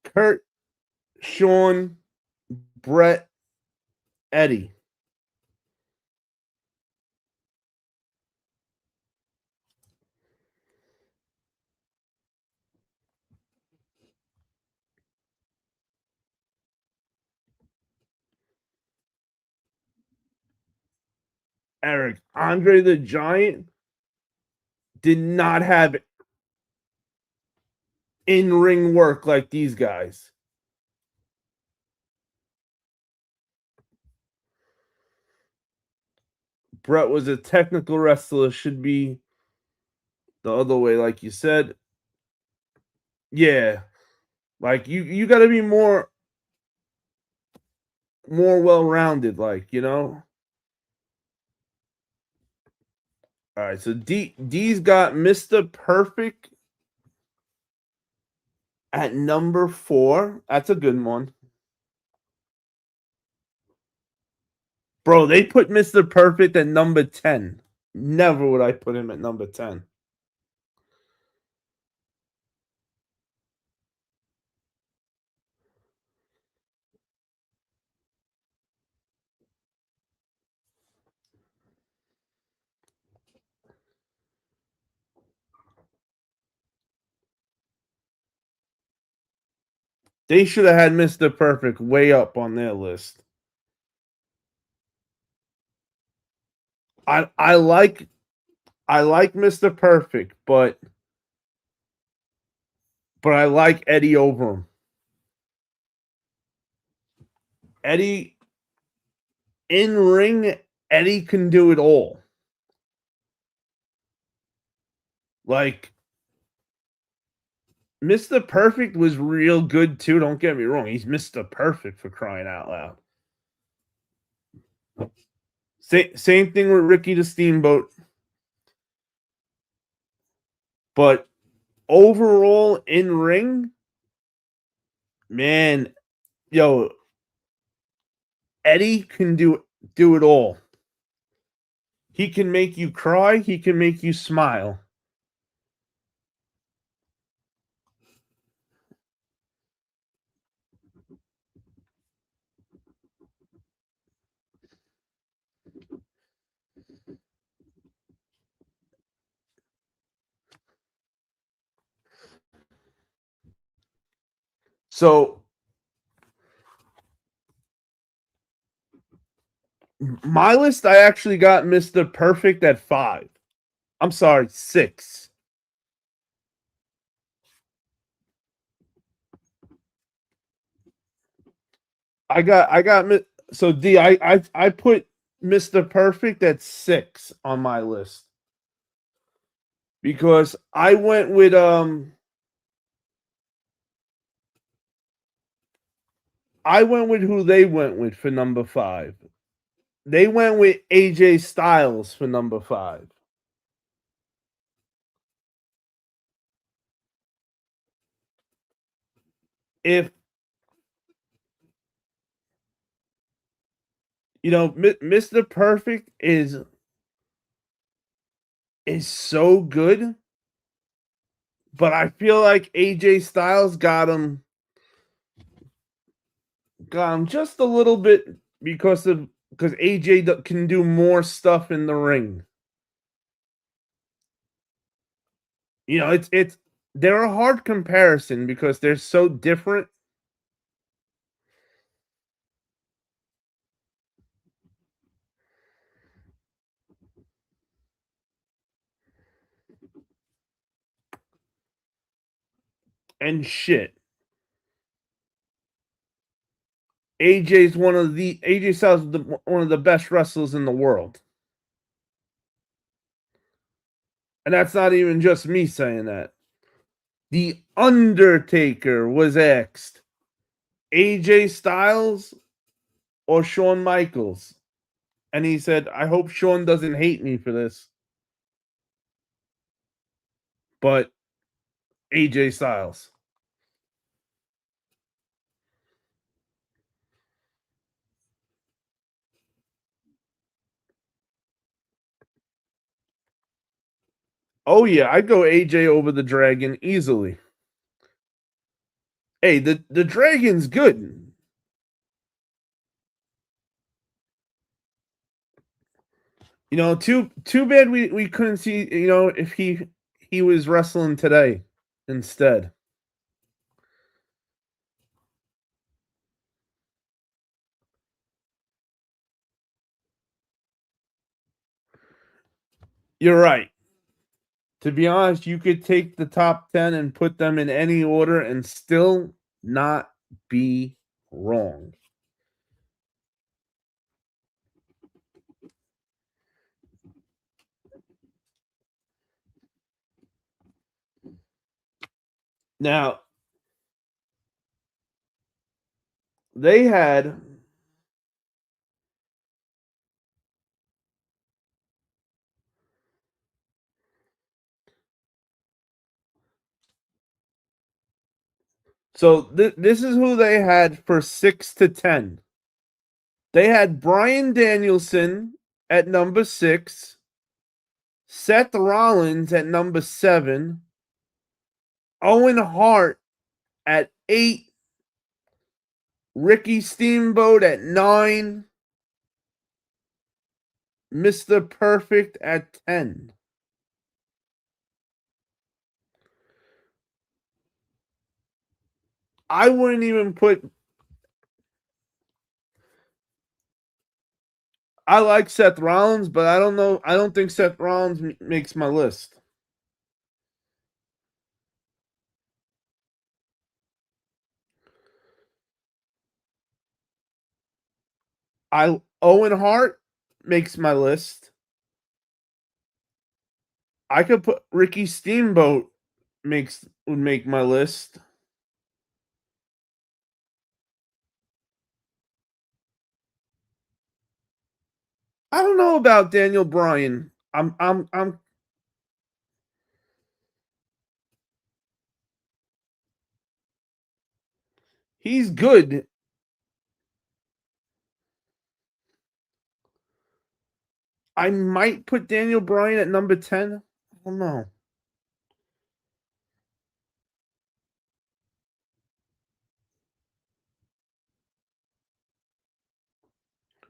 Kurt, Shawn, Bret, Eddie. Eric, Andre the Giant did not have in-ring work like these guys. Bret was a technical wrestler, should be the other way, like you said. Yeah. Like you gotta be more well-rounded, All right, so D's got Mr. Perfect at number 4. That's a good one. Bro, they put Mr. Perfect at number 10. Never would I put him at number 10. They should have had Mr. Perfect way up on their list. I like Mr. Perfect, but I like Eddie over him. Eddie in ring, Eddie can do it all. Like Mr. Perfect was real good too. Don't get me wrong. He's Mr. Perfect, for crying out loud. Same thing with Ricky the Steamboat. But overall in ring, man, yo, Eddie can do it all. He can make you cry. He can make you smile. So my list, I actually got Mr. Perfect at 5. I'm sorry, 6. I got so D. I put Mr. Perfect at 6 on my list because I went with who they went with for number 5. They went with AJ Styles for number 5. If you know, Mr. Perfect is so good, but I feel like AJ Styles got him just a little bit because AJ can do more stuff in the ring. You know, it's they're a hard comparison because they're so different. And shit. AJ Styles is one of the best wrestlers in the world. And that's not even just me saying that. The Undertaker was asked, AJ Styles or Shawn Michaels? And he said, I hope Shawn doesn't hate me for this. But AJ Styles. Oh yeah, I'd go AJ over the Dragon easily. Hey, the Dragon's good. You know, too bad we couldn't see, you know, if he was wrestling today instead. You're right. To be honest, you could take the top 10 and put them in any order and still not be wrong. Now, they had this is who they had for 6 to 10. They had Bryan Danielson at number 6, Seth Rollins at number 7, Owen Hart at 8, Ricky Steamboat at 9, Mr. Perfect at 10. I wouldn't even put. I like Seth Rollins, but I don't know. I don't think Seth Rollins makes my list. Owen Hart makes my list. I could put Ricky Steamboat would make my list. I don't know about Daniel Bryan. I'm he's good. I might put Daniel Bryan at number 10. I don't know.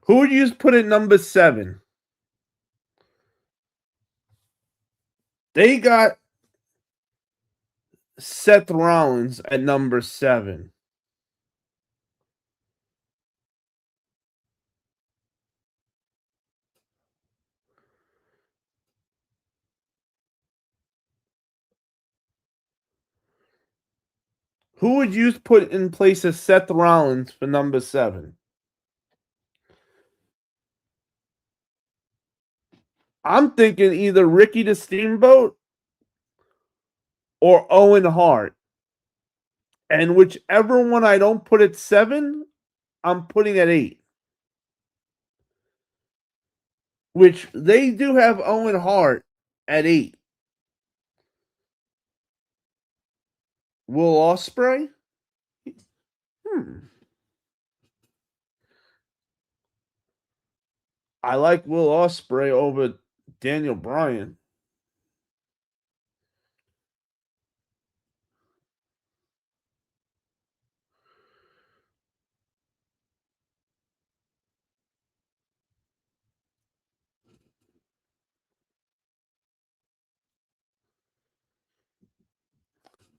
Who would you put at number 7? They got Seth Rollins at number 7. Who would you put in place of Seth Rollins for number 7? I'm thinking either Ricky the Steamboat or Owen Hart. And whichever one I don't put at 7, I'm putting at 8. Which they do have Owen Hart at 8. Will Ospreay? I like Will Ospreay over Daniel Bryan.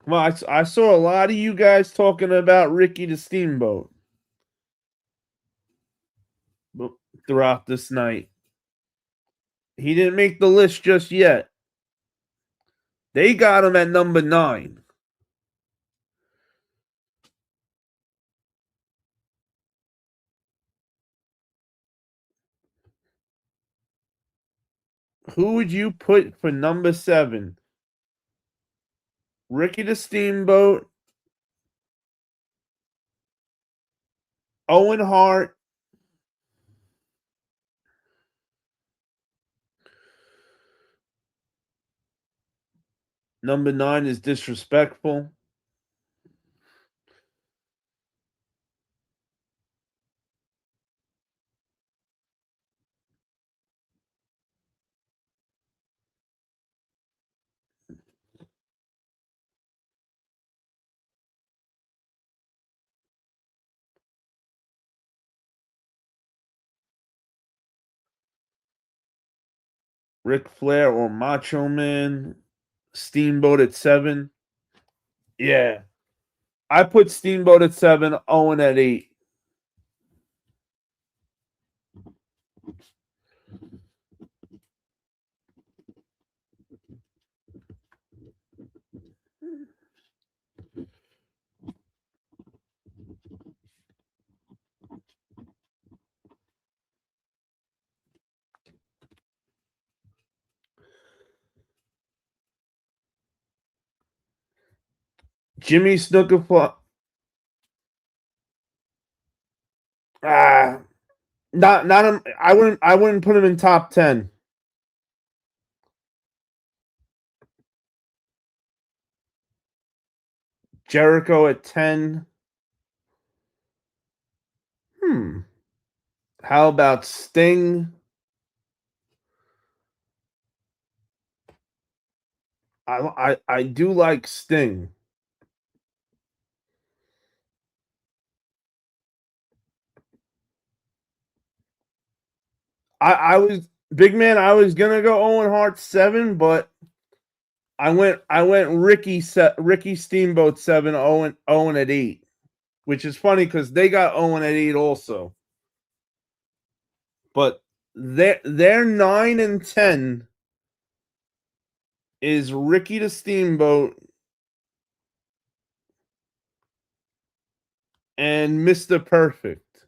Well, I saw a lot of you guys talking about Ricky the Steamboat throughout this night. He didn't make the list just yet. They got him at number 9. Who would you put for number 7? Ricky the Steamboat, Owen Hart, number 9 is disrespectful. Ric Flair or Macho Man, Steamboat at 7. Yeah. I put Steamboat at 7, Owen at 8. Jimmy Snuka not him. I wouldn't put him in top 10. Jericho at 10. How about Sting? I do like Sting. I was big man. I was gonna go Owen Hart 7, but I went Ricky Steamboat 7, Owen at 8. which is funny because they got Owen at 8 also. But their 9 and 10 is Ricky the Steamboat and Mr. Perfect.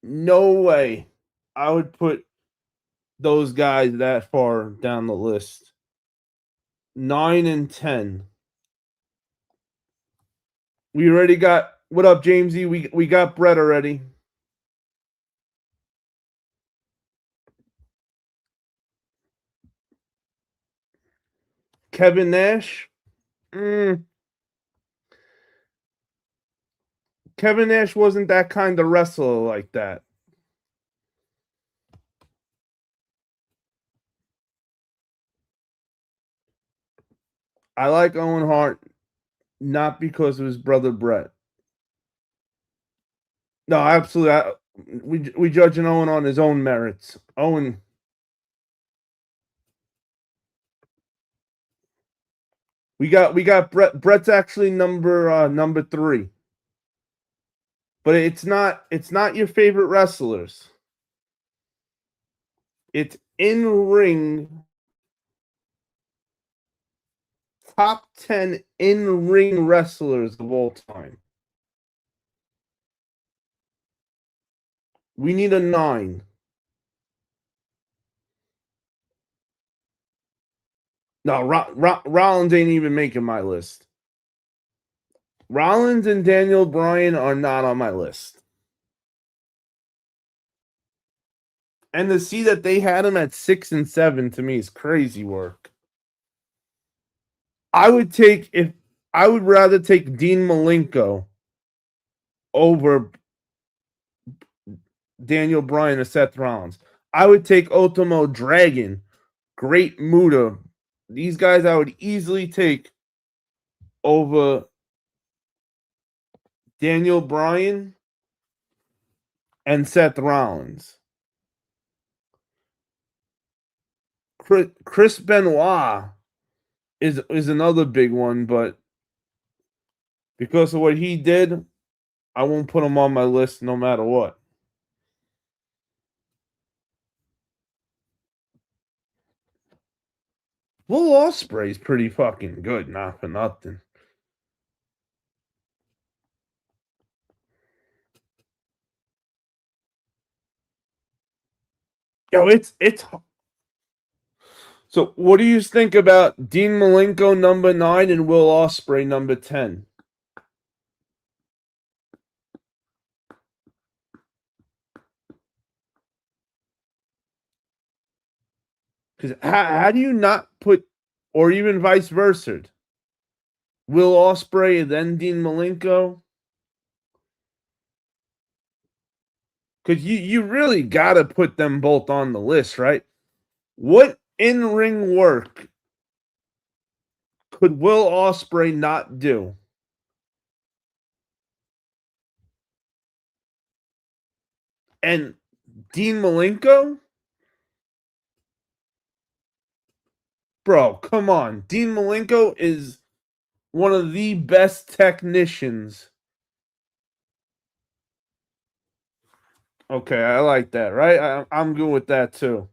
No way I would put those guys that far down the list. 9 and 10. We already got, what up, Jamesy? We got Brett already. Kevin Nash. Kevin Nash wasn't that kind of wrestler like that. I like Owen Hart, not because of his brother Brett. No, absolutely. We judging Owen on his own merits. Owen. We got Brett. Brett's actually number 3. But it's not your favorite wrestlers. It's in ring, top 10 in ring wrestlers of all time. We need a 9. No, Rollins ain't even making my list. Rollins and Daniel Bryan are not on my list. And to see that they had him at 6 and 7 to me is crazy work. I would rather take Dean Malenko over Daniel Bryan or Seth Rollins. I would take Ultimo Dragon, Great Muta. These guys I would easily take over Daniel Bryan and Seth Rollins. Chris Benoit is another big one, but because of what he did, I won't put him on my list no matter what. Will Ospreay's pretty fucking good, not for nothing. Yo, it's so what do you think about Dean Malenko number 9 and Will Ospreay number 10? Because how do you not put, or even vice versa, Will Ospreay and then Dean Malenko? Because you really got to put them both on the list, right? What in-ring work could Will Ospreay not do? And Dean Malenko? Bro, come on. Dean Malenko is one of the best technicians. Okay, I like that, right? I'm good with that too.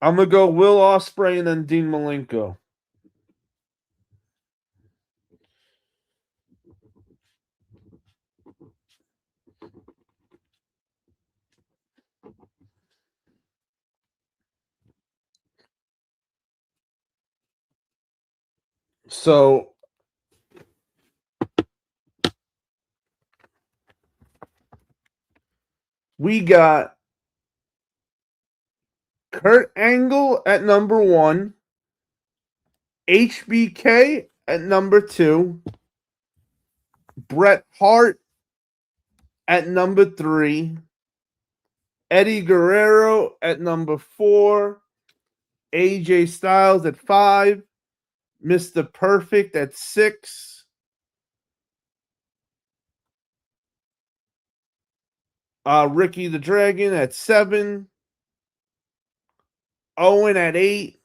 I'm going to go Will Ospreay and then Dean Malenko. So we got Kurt Angle at number 1, HBK at number 2, Bret Hart at number 3, Eddie Guerrero at number 4, AJ Styles at 5, Mr. Perfect at 6, Ricky the Dragon at 7. Owen at 8.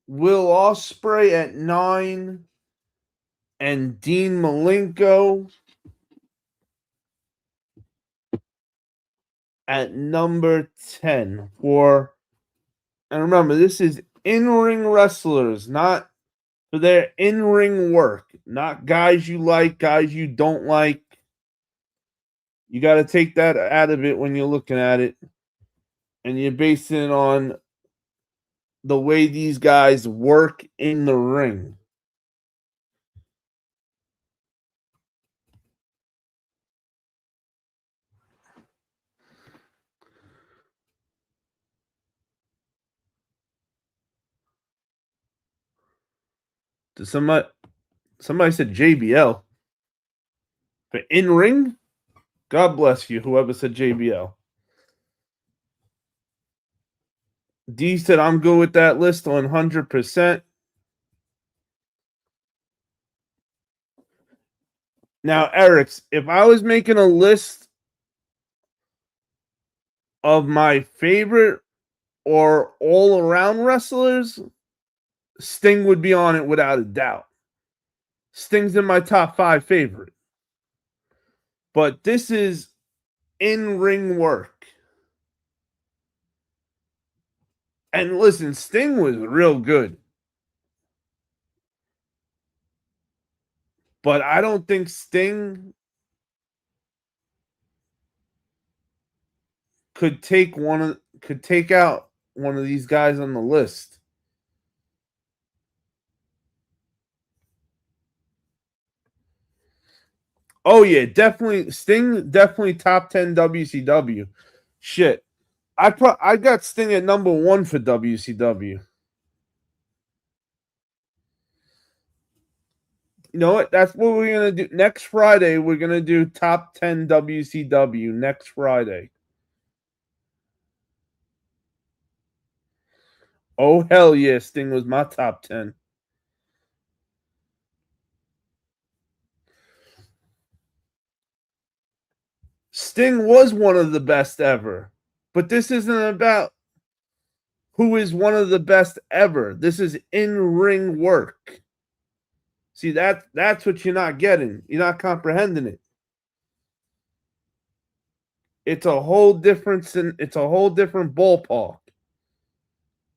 Will Ospreay at 9. And Dean Malenko at number 10 for, and remember, this is in-ring wrestlers, not for their in-ring work, not guys you like, guys you don't like. You got to take that out of it when you're looking at it, and you're basing it on the way these guys work in the ring. Somebody said JBL. But in ring, God bless you, whoever said JBL. D said, I'm good with that list 100%. Now, Eric's, if I was making a list of my favorite or all-around wrestlers, Sting would be on it without a doubt. Sting's in my top 5 favorite. But this is in-ring work. And listen, Sting was real good. But I don't think Sting could take out one of these guys on the list. Oh yeah, definitely Sting, definitely top 10 WCW. Shit. I got Sting at number 1 for WCW. You know what? That's what we're going to do. Next Friday, we're going to do top 10 WCW next Friday. Oh, hell yeah. Sting was my top 10. Sting was one of the best ever. But this isn't about who is one of the best ever. This is in-ring work. See, that's what you're not getting. You're not comprehending it. It's a whole different ballpark.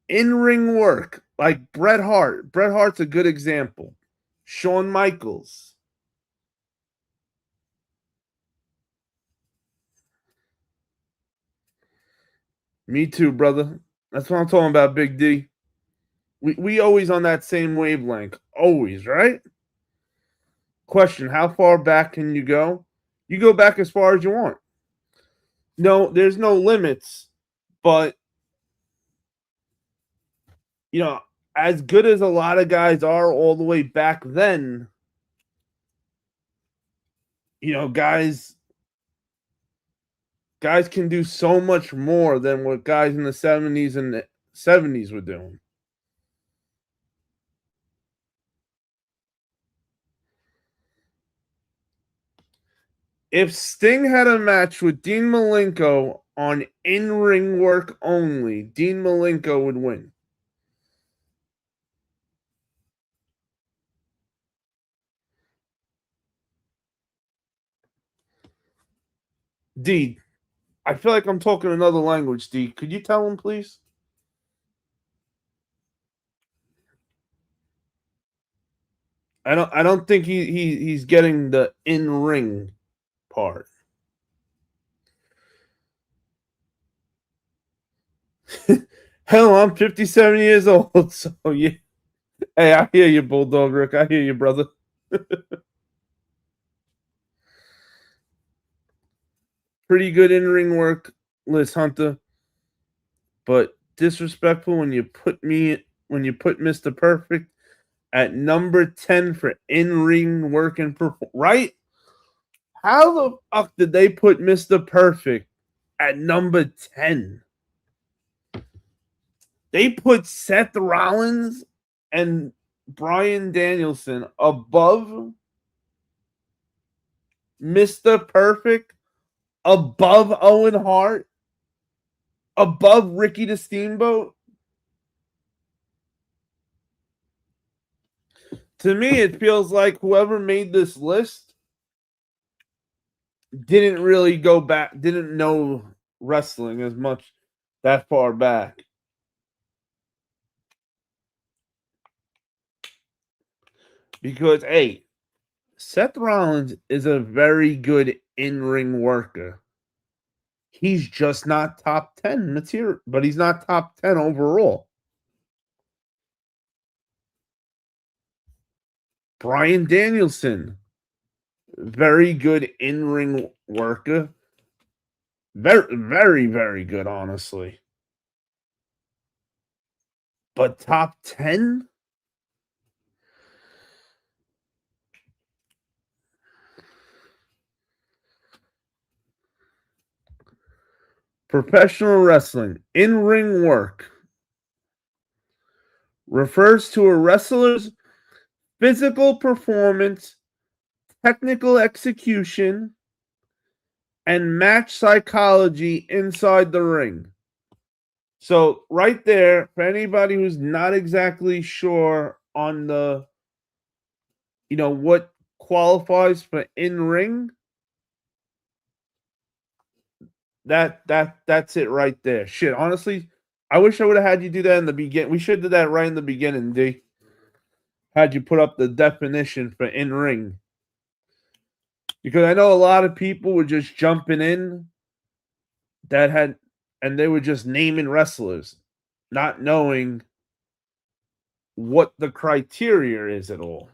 In-ring work, like Bret Hart. Bret Hart's a good example. Shawn Michaels. Me too, brother. That's what I'm talking about, Big D. We always on that same wavelength. Always, right? Question, how far back can you go? You go back as far as you want. No, there's no limits, but you know, as good as a lot of guys are all the way back then, you know, guys can do so much more than what guys in the 70s and the 70s were doing. If Sting had a match with Dean Malenko on in-ring work only, Dean Malenko would win. D, I feel like I'm talking another language, D. Could you tell him, please? I don't think he's getting the in-ring part. Hell, I'm 57 years old, so yeah. Hey, I hear you, Bulldog Rick. I hear you, brother. Pretty good in-ring work, Liz Hunter, but disrespectful when you put Mr. Perfect at number 10 for in-ring work and perform. Right? How the fuck did they put Mr. Perfect at number 10? They put Seth Rollins and Bryan Danielson above Mr. Perfect. above Owen Hart, above Ricky the Steamboat. To me, it feels like whoever made this list didn't really go back, didn't know wrestling as much that far back. Because, hey, Seth Rollins is a very good in-ring worker. He's just not top 10 material, but he's not top 10 overall. Bryan Danielson, very good in-ring worker. Very, very, very good, honestly. But top 10? Professional wrestling, in-ring work, refers to a wrestler's physical performance, technical execution, and match psychology inside the ring. So, right there, for anybody who's not exactly sure on the, what qualifies for in-ring, that's it right there. Shit, honestly, I wish I would have had you do that in the beginning. We should have did that right in the beginning, D. Had you put up the definition for in-ring. Because I know a lot of people were just jumping in and they were just naming wrestlers, not knowing what the criteria is at all.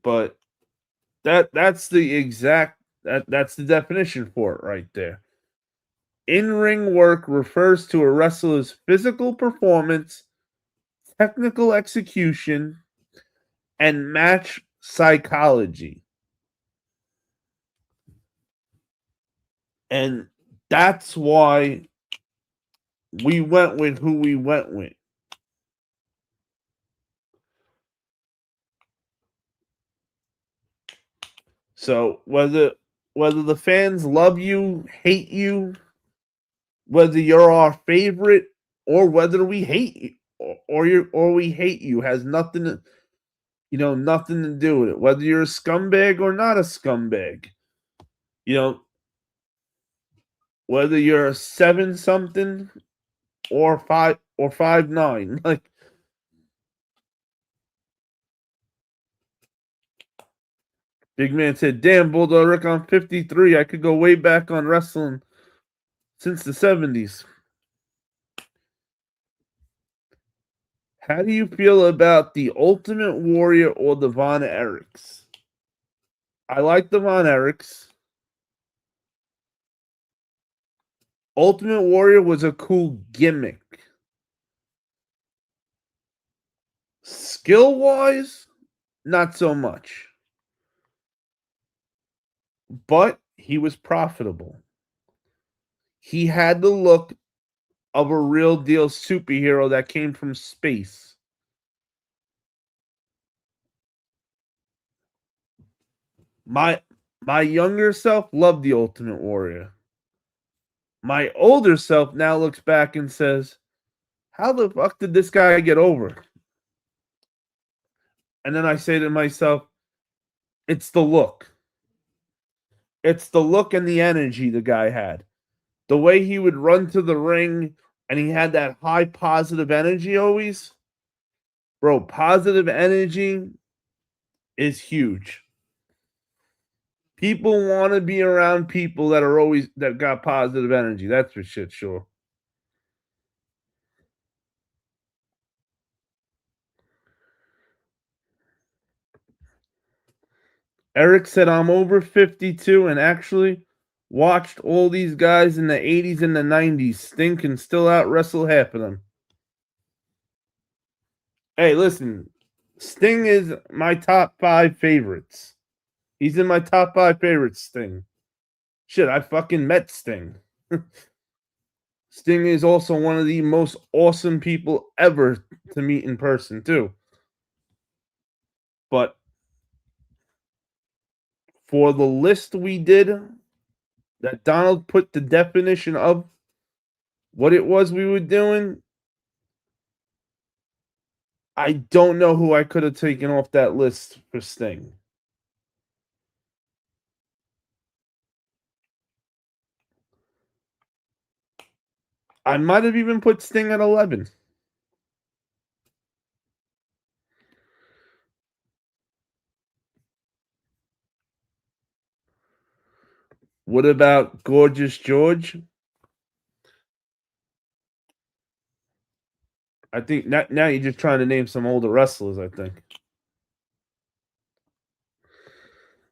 But that's the definition for it right there. In-ring work refers to a wrestler's physical performance, technical execution, and match psychology. And that's why we went with who we went with. So whether the fans love you, hate you, whether you're our favorite or whether we hate you or we hate you has nothing to nothing to do with it. Whether you're a scumbag or not a scumbag. Whether you're a 7 something or 5'9". Like, Big Man said, "Damn, Bulldog Rick, I'm 53. I could go way back on wrestling since the 70s." How do you feel about the Ultimate Warrior or the Von Erichs? I like the Von Erichs. Ultimate Warrior was a cool gimmick. Skill-wise, not so much. But he was profitable. He had the look of a real deal superhero that came from space. My younger self loved the Ultimate Warrior. My older self now looks back and says, "How the fuck did this guy get over?" And then I say to myself, it's the look. It's the look and the energy the guy had. The way he would run to the ring and he had that high positive energy always. Bro, positive energy is huge. People want to be around people that got positive energy. That's for shit sure. Eric said, "I'm over 52 and actually watched all these guys in the 80s and the 90s. Sting can still out wrestle half of them." Hey, listen, Sting is my top 5 favorites. He's in my top 5 favorites, Sting. Shit, I fucking met Sting. Sting is also one of the most awesome people ever to meet in person, too. But for the list we did, that Donald put the definition of what it was we were doing, I don't know who I could have taken off that list for Sting. I might have even put Sting at 11. What about Gorgeous George? I think now you're just trying to name some older wrestlers, I think.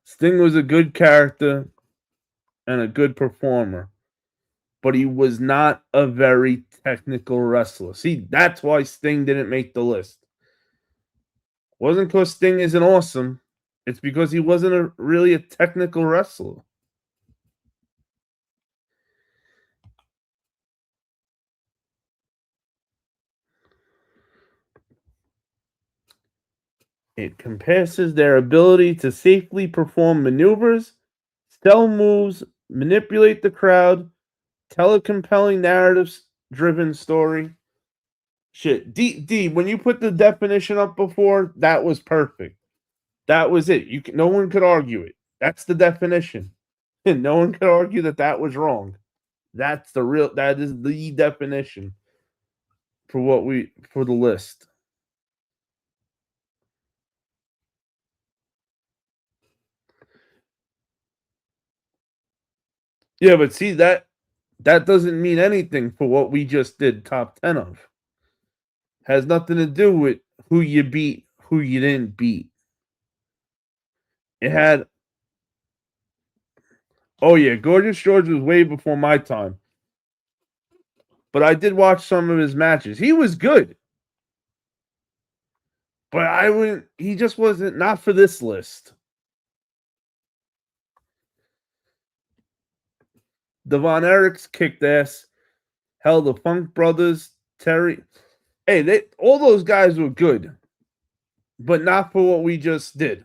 Sting was a good character and a good performer, but he was not a very technical wrestler. See, that's why Sting didn't make the list. Wasn't because Sting isn't awesome. It's because he wasn't really a technical wrestler. It compares their ability to safely perform maneuvers, sell moves, manipulate the crowd, tell a compelling narrative-driven story. Shit, D, when you put the definition up before, that was perfect. That was it. No one could argue it. That's the definition. And no one could argue that was wrong. That is the definition for the list. Yeah, but see that doesn't mean anything for what we just did top 10 of. Has nothing to do with who you beat, who you didn't beat. It had Gorgeous George was way before my time. But I did watch some of his matches. He was good. But he just wasn't, not for this list. The Von Erichs kicked ass. Hell, the Funk Brothers, Terry. Hey, all those guys were good. But not for what we just did.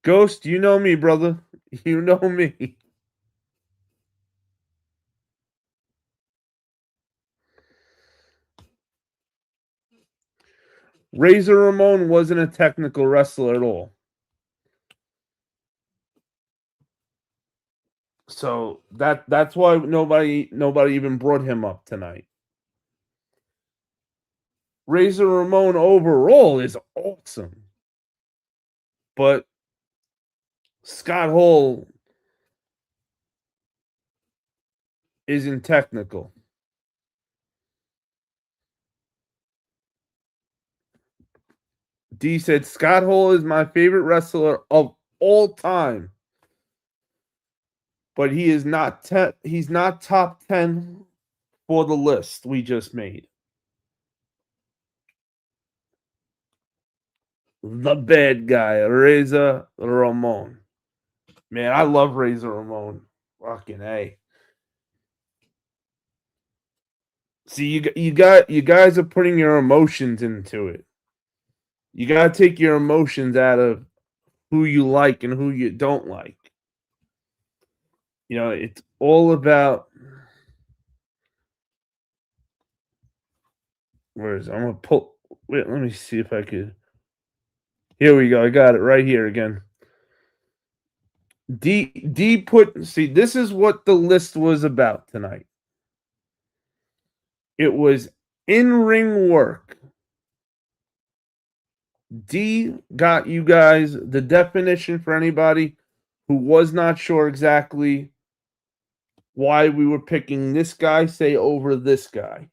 Ghost, you know me, brother. You know me. Razor Ramon wasn't a technical wrestler at all. So that's why nobody even brought him up tonight. Razor Ramon overall is awesome. But Scott Hall isn't technical. D said Scott Hall is my favorite wrestler of all time. But he is not he's not top 10 for the list we just made. The bad guy, Razor Ramon. Man, I love Razor Ramon. Fucking A. See, you guys are putting your emotions into it. You got to take your emotions out of who you like and who you don't like. You know, it's all about. Where is it? I'm gonna pull. Wait, let me see if I could. Here we go. I got it right here again. D put. See, this is what the list was about tonight. It was in-ring work. D got you guys the definition for anybody who was not sure exactly why we were picking this guy, say, over this guy.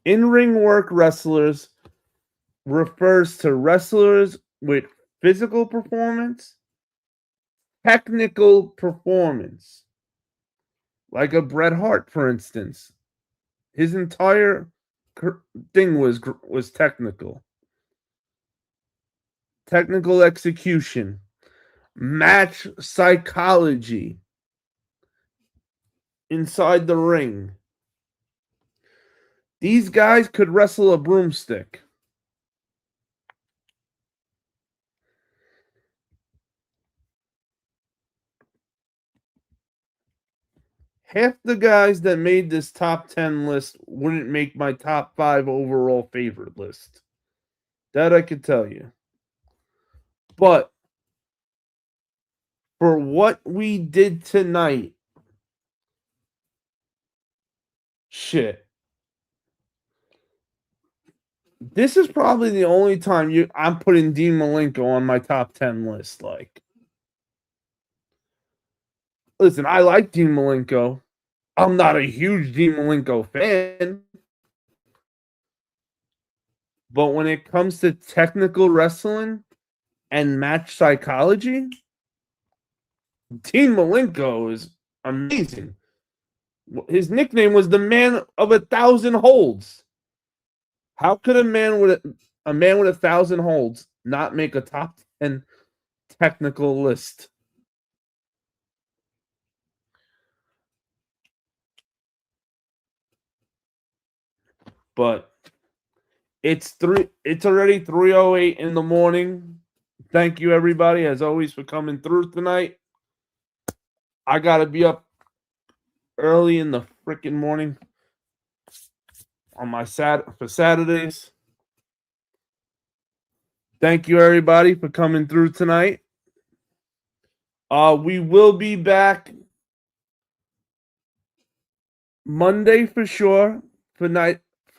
In-ring work wrestlers refers to wrestlers with physical performance, technical performance. Like a Bret Hart, for instance. His entire thing was technical. Technical execution. match psychology inside the ring. These guys could wrestle a broomstick. Half the guys that made this top 10 list wouldn't make my top 5 overall favorite list. That I could tell you. But for what we did tonight, shit. This is probably the only time I'm putting Dean Malenko on my top 10 list. Like, listen, I like Dean Malenko. I'm not a huge Dean Malenko fan. But when it comes to technical wrestling and match psychology, Dean Malenko is amazing. His nickname was the man of 1,000 holds. How could a man with 1,000 holds not make a top 10 technical list? But it's already 3:08 in the morning. Thank you everybody as always for coming through tonight. I got to be up early in the freaking morning on my for Saturdays. Thank you everybody for coming through tonight. We will be back Monday for sure for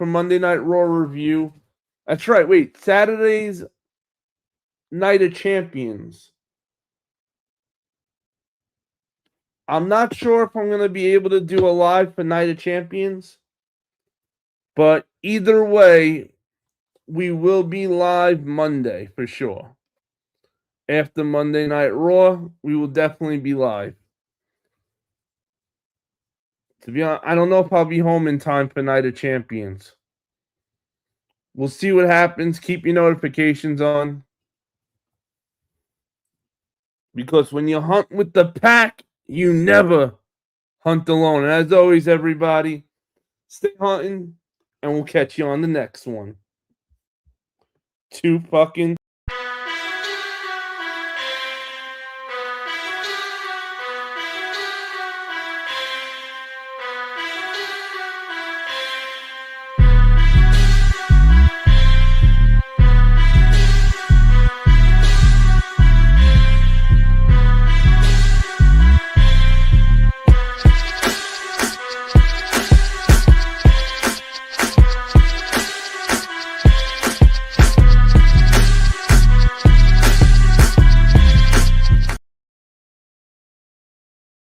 Monday Night Raw review. That's right. Wait, Saturday's Night of Champions. I'm not sure if I'm going to be able to do a live for Night of Champions, but either way, we will be live Monday for sure. After Monday Night Raw, we will definitely be live. To be honest, I don't know if I'll be home in time for Night of Champions. We'll see what happens. Keep your notifications on. Because when you hunt with the pack, you never hunt alone. And as always, everybody, stay hunting, and we'll catch you on the next one. Too fucking